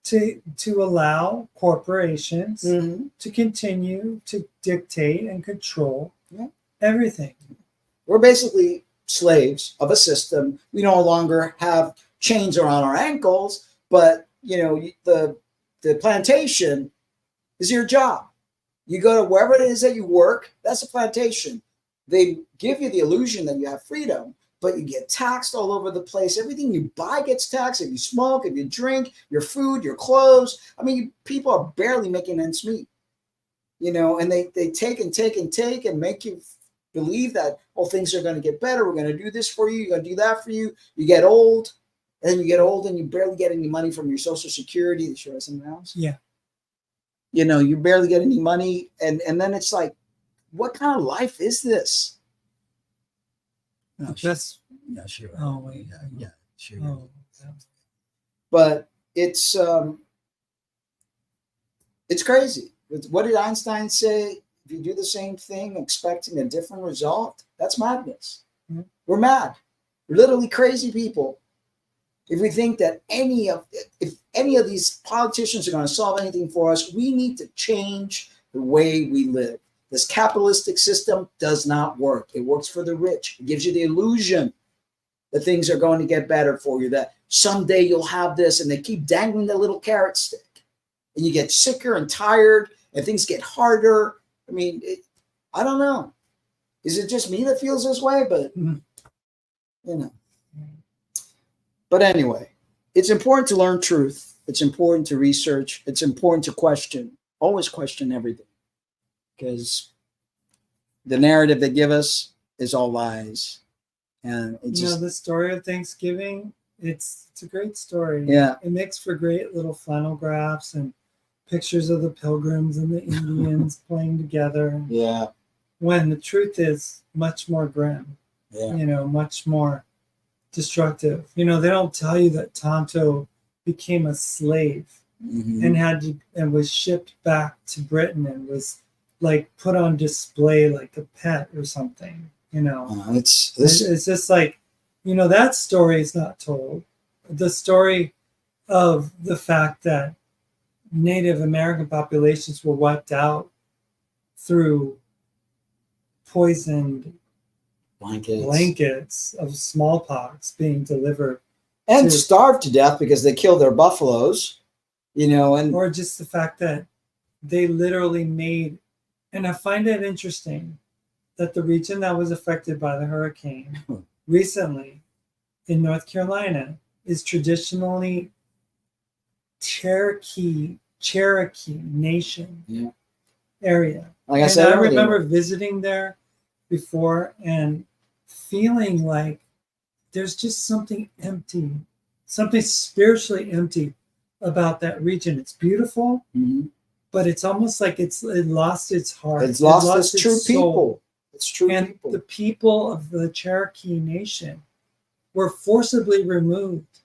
to allow corporations Mm-hmm. to continue to dictate and control everything. We're basically slaves of a system. We no longer have chains around our ankles, but you know, the plantation is your job. You go to wherever it is that you work, that's a plantation. They give you the illusion that you have freedom, but you get taxed all over the place. Everything you buy gets taxed. If you smoke, if you drink, your food, your clothes. I mean, people are barely making ends meet, you know, and they take and take and take and make you believe that, oh, things are going to get better. We're going to do this for you. You're going to do that for you. You get old, and then you get old and you barely get any money from your Social Security. Should I something else? Yeah. You know, you barely get any money. And then it's like, what kind of life is this? No, That's yeah, sure. oh wait. Yeah, sure. Oh, But it's crazy. What did Einstein say? If you do the same thing expecting a different result, that's madness. Mhm. We're mad. We're literally crazy people. If we think that if any of these politicians are going to solve anything for us, we need to change the way we live. This capitalistic system does not work. It works for the rich. It gives you the illusion that things are going to get better for you, that someday you'll have this, and they keep dangling the little carrot stick. And you get sicker and tired, and things get harder. I mean, I don't know. Is it just me that feels this way? But, you know. But anyway, it's important to learn truth. It's important to research. It's important to question. Always question everything. Because the narrative they give us is all lies. And it's just, the story of Thanksgiving, it's a great story. Yeah. It makes for great little flannel graphs and pictures of the pilgrims and the Indians playing together. Yeah. When the truth is much more grim, Yeah. Much more destructive. They don't tell you that Tonto became a slave Mhm. and was shipped back to Britain and was like put on display like a pet or something. It's It's just like, that story is not told. The story of the fact that Native American populations were wiped out through poisoned blankets of smallpox being delivered, and starved to death because they killed their buffaloes, and or just the fact that they literally made, and I find it interesting that the region that was affected by the hurricane recently in North Carolina is traditionally Cherokee Nation area. like I said I earlier, remember visiting there before and feeling like there's just something empty, something spiritually empty about that region. It's beautiful, but it's almost like it lost its heart. It's lost its true soul. people. It's true And people. the people of the Cherokee Nation were forcibly removed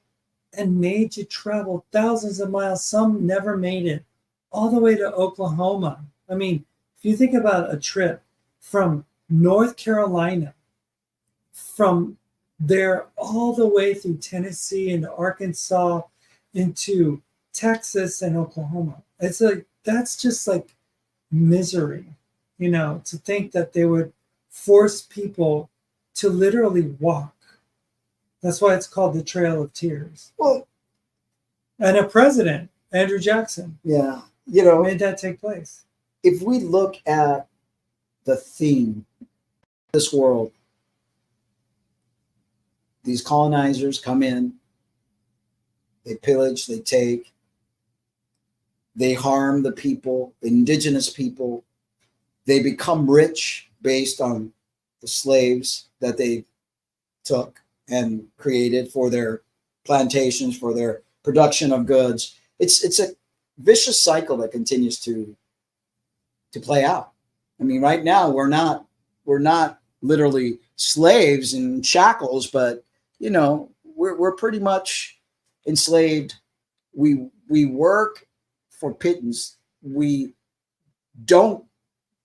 and made to travel thousands of miles. Some never made it all the way to Oklahoma. I mean, if you think about a trip from North Carolina, from there all the way through Tennessee and Arkansas into Texas and Oklahoma, it's like, that's just like misery, to think that they would force people to literally walk. That's why it's called the Trail of Tears. Well, and a president, Andrew Jackson, yeah, made that take place. If we look at the theme of this world, these colonizers come in, they pillage, they take, they harm the people, indigenous people. They become rich based on the slaves that they took and created for their plantations, for their production of goods. It's a vicious cycle that continues to play out. I mean, right now we're not literally slaves in shackles, but we're pretty much enslaved. We work for pittance. We don't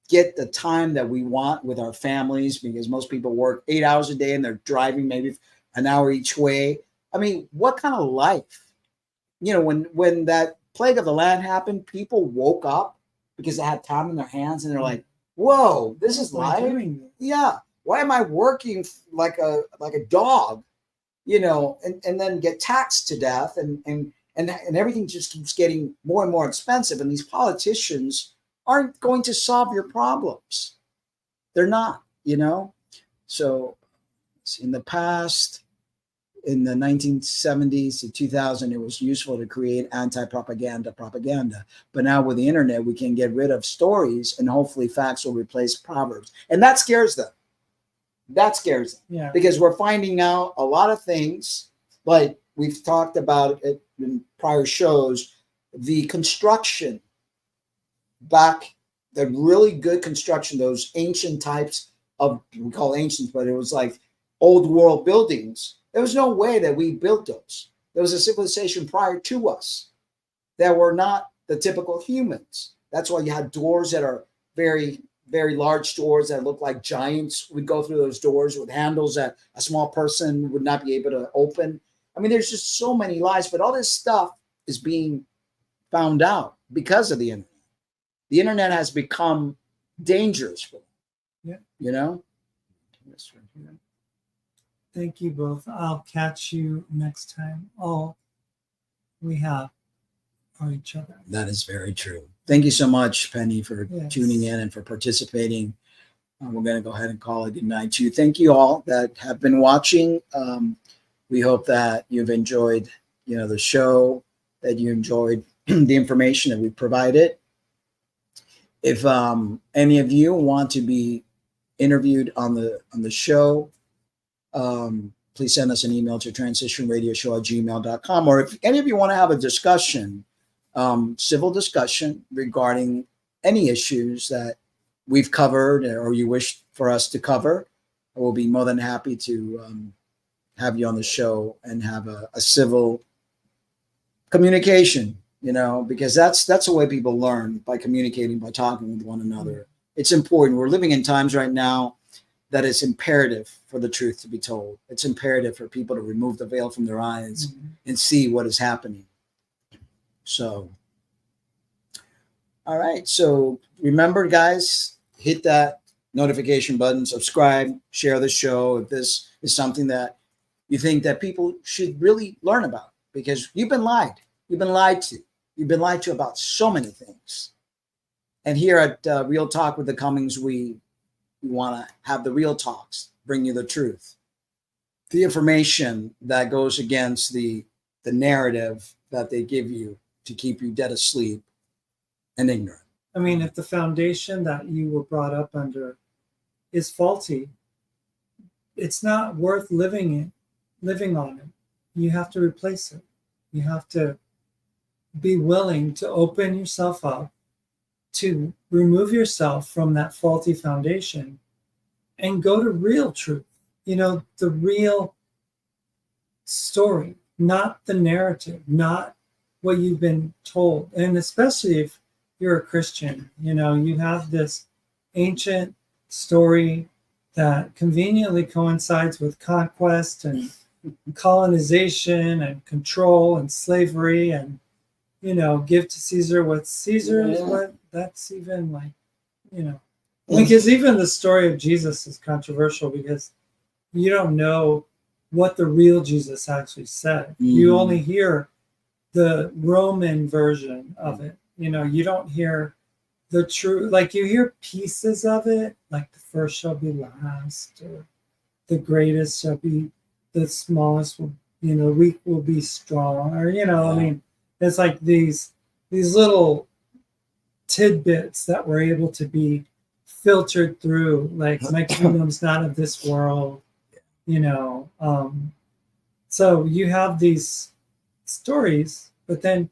get the time that we want with our families because most people work 8 hours a day and they're driving maybe an hour each way. I mean, what kind of life? When that plague of the land happened, people woke up because they had time in their hands and they're like, whoa, this is life. Yeah. Why am I working like a dog, and then get taxed to death and everything just keeps getting more and more expensive. And these politicians aren't going to solve your problems. They're not, So in the past, in the 1970s to 2000, it was useful to create anti-propaganda propaganda. But now with the internet, we can get rid of stories and hopefully facts will replace proverbs. And that scares them. That scares them. Yeah. Because we're finding out a lot of things, like we've talked about it in prior shows, the construction back, the really good construction, those ancient types of, we call ancient, but it was like old world buildings. There was no way that we built those. There was a civilization prior to us that were not the typical humans. That's why you had doors that are very, very large doors that look like giants would go through those doors with handles that a small person would not be able to open. I mean, there's just so many lies, but all this stuff is being found out because of the internet. The internet has become dangerous for them. Yeah. You know? Thank you both. I'll catch you next time. All we have are each other. That is very true. Thank you so much, Penny, for Yes. tuning in and for participating. We're going to go ahead and call it good night to you. Thank you all that have been watching. We hope that you've enjoyed, the show, that you enjoyed the information that we provided. If any of you want to be interviewed on the show, please send us an email to transitionradioshow@gmail.com. Or if any of you want to have a discussion, civil discussion regarding any issues that we've covered or you wish for us to cover, we'll be more than happy to have you on the show and have a civil communication, because that's the way people learn, by communicating, by talking with one another. It's important. We're living in times right now that it's imperative for the truth to be told. It's imperative for people to remove the veil from their eyes and see what is happening. So, all right. So remember, guys, hit that notification button, subscribe, share the show if this is something that you think that people should really learn about, because you've been lied. You've been lied to. You've been lied to about so many things. And here at Real Talk with the Cummings, we want to have the real talks, bring you the truth, the information that goes against the narrative that they give you to keep you dead asleep and ignorant. I mean, if the foundation that you were brought up under is faulty, it's not worth living on it. You have to replace it. You have to be willing to open yourself up, to remove yourself from that faulty foundation and go to real truth, the real story, not the narrative, not what you've been told. And especially if you're a Christian, you have this ancient story that conveniently coincides with conquest and colonization and control and slavery and, give to Caesar what's Caesar's. What that's even like, because even the story of Jesus is controversial because you don't know what the real Jesus actually said. You only hear the Roman version of it. You don't hear the true, like you hear pieces of it, like the first shall be last, or the greatest shall be the smallest, will, weak will be strong, or, I mean, it's like these little tidbits that were able to be filtered through, like my kingdom's not of this world, so you have these stories, but then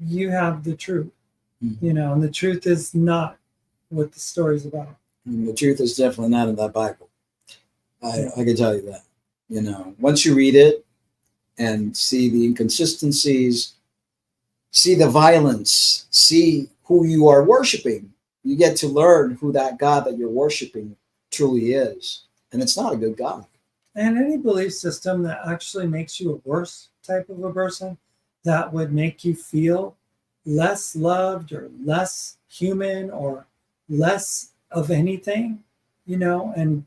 you have the truth, and the truth is not what the story's about. And the truth is definitely not in that Bible. I can tell you that. Once you read it and see the inconsistencies, see the violence, see who you are worshiping, you get to learn who that God that you're worshiping truly is. And it's not a good God. And any belief system that actually makes you a worse type of a person, that would make you feel less loved or less human or less of anything, and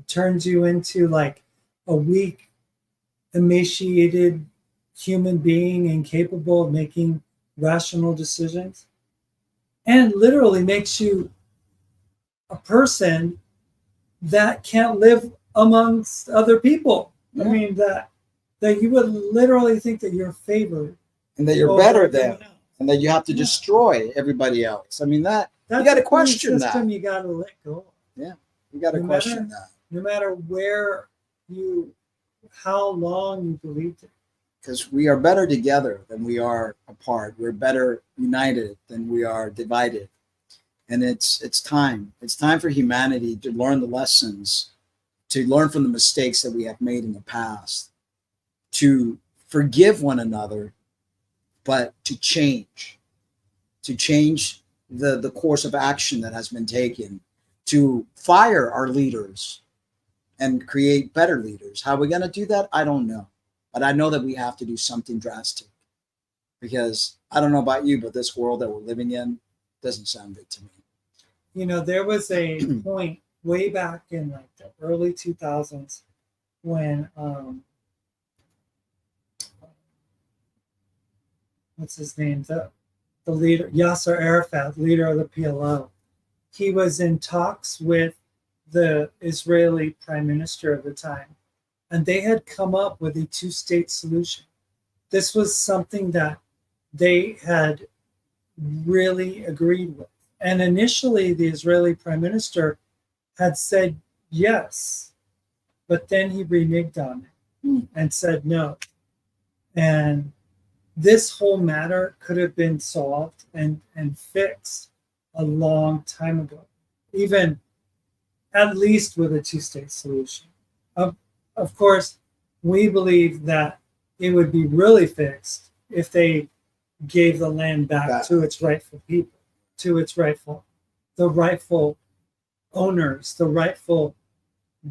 turns you into like a weak, emaciated human being incapable of making rational decisions, and literally makes you a person that can't live amongst other people. I mean, that you would literally think that you're favored and that you're better than, and that you have to destroy everybody else. I mean, that's you got to question that. You got to let go. Yeah, you got to question that. No matter how long you believed it. Because we are better together than we are apart. We're better united than we are divided. And it's time. It's time for humanity to learn the lessons, to learn from the mistakes that we have made in the past, to forgive one another, but to change the course of action that has been taken, to fire our leaders and create better leaders. How are we going to do that? I don't know. But I know that we have to do something drastic, because I don't know about you, but this world that we're living in doesn't sound good to me. You know, there was a point way back in like the early 2000s when what's his name, the leader, Yasser Arafat, leader of the PLO, he was in talks with the Israeli prime minister of the time, and they had come up with a two-state solution. This was something that they had really agreed with. And initially, the Israeli prime minister had said yes, but then he reneged on it and said no. And this whole matter could have been solved and fixed a long time ago, even at least with a two-state solution. Of course, we believe that it would be really fixed if they gave the land back to its rightful people, to its rightful owners, the rightful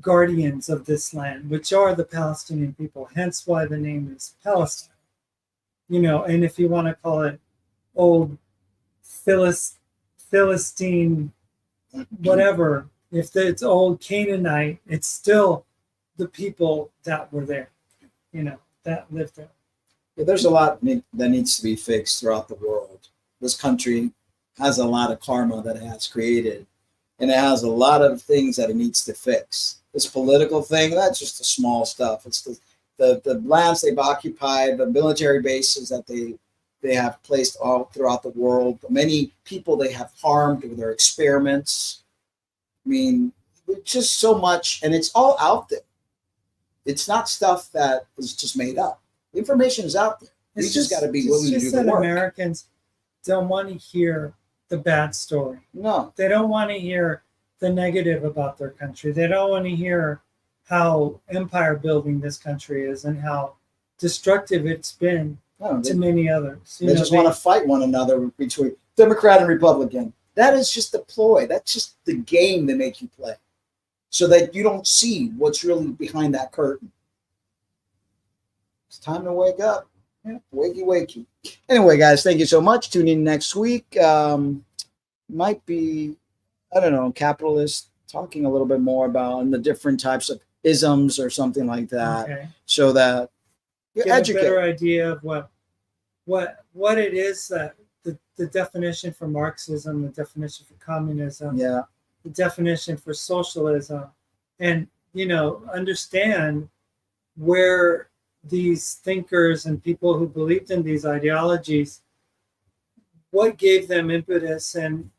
guardians of this land, which are the Palestinian people, hence why the name is Palestine. You know, and if you want to call it old Philistine, whatever, if it's old Canaanite, it's still the people that were there, you know, that lived there. Yeah, there's a lot that needs to be fixed throughout the world. This country has a lot of karma that it has created, and it has a lot of things that it needs to fix. This political thing, that's just the small stuff. It's the lands they've occupied, the military bases that they have placed all throughout the world, the many people they have harmed with their experiments. I mean, just so much, and it's all out there. It's not stuff that is just made up. The information is out there. We just got to be willing to do the work. Americans don't want to hear the bad story. No. They don't want to hear the negative about their country. They don't want to hear how empire building this country is and how destructive it's been to many others. They just want to fight one another between Democrat and Republican. That is just a ploy. That's just the game they make you play, so that you don't see what's really behind that curtain. It's time to wake up. Yeah. Wakey, wakey. Anyway, guys, thank you so much. Tune in next week. Might be, I don't know, capitalist, talking a little bit more about the different types of isms or something like that, so that you educate. A better idea of what it is, that the definition for Marxism, the definition for communism, the definition for socialism, and understand where these thinkers and people who believed in these ideologies, what gave them impetus and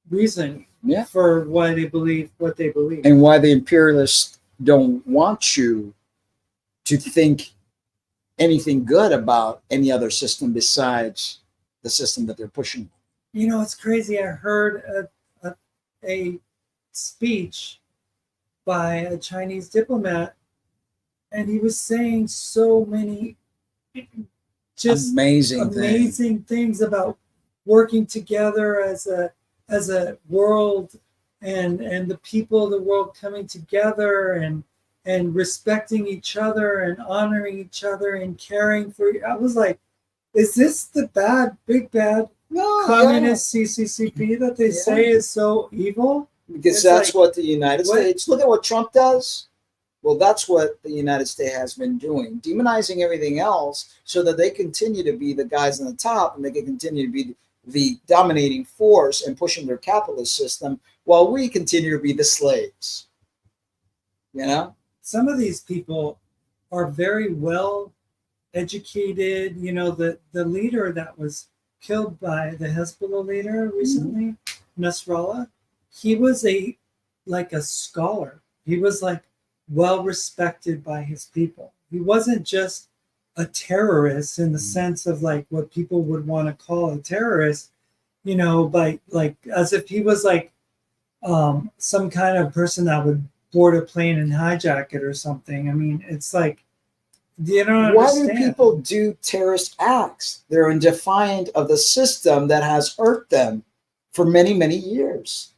reason for why they believe what they believe, and why the imperialists don't want you to think anything good about any other system besides the system that they're pushing. It's crazy. I heard a speech by a Chinese diplomat, and he was saying so many just amazing things about working together as a world, and the people of the world coming together and respecting each other and honoring each other and caring for. I was like, is this the big bad communist CCCP that they say is so evil? Because that's what the United States, look at what Trump does. Well, that's what the United States has been doing, demonizing everything else so that they continue to be the guys on the top, and they can continue to be the dominating force and pushing their capitalist system while we continue to be the slaves. Some of these people are very well educated. The leader that was killed by the Hezbollah leader recently, Nasrallah, he was a scholar. He was well respected by his people. He wasn't just a terrorist in the sense of what people would want to call a terrorist, by as if he was some kind of person that would board a plane and hijack it or something. I mean, it's You don't Why understand. do people do terrorist acts? They're in defiant of the system that has hurt them for many, many years.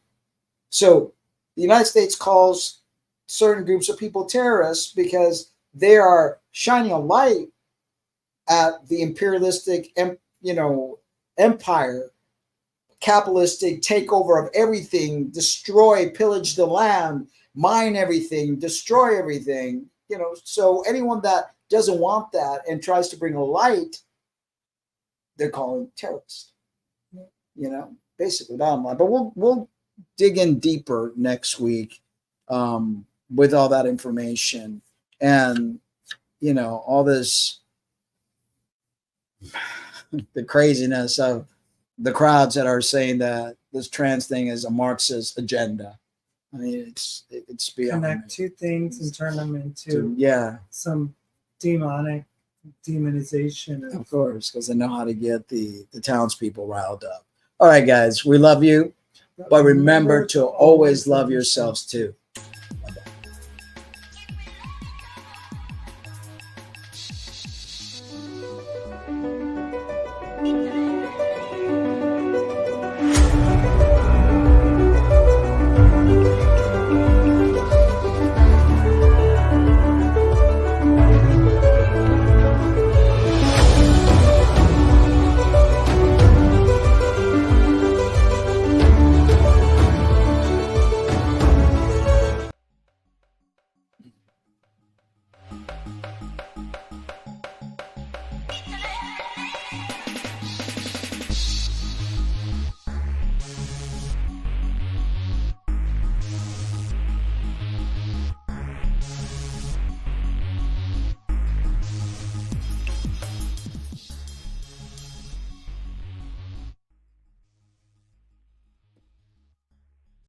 So the United States calls certain groups of people terrorists because they are shining a light at the imperialistic, empire, capitalistic takeover of everything, destroy, pillage the land, mine everything, destroy everything. So anyone that doesn't want that and tries to bring a light, they're calling terrorist. Basically bottom line. But we'll dig in deeper next week with all that information and all this the craziness of the crowds that are saying that this trans thing is a Marxist agenda. I mean, it's beyond Connect two things and turn them into some demonization. Of course, because they know how to get the townspeople riled up. All right, guys, we love you, but remember to always love yourselves too.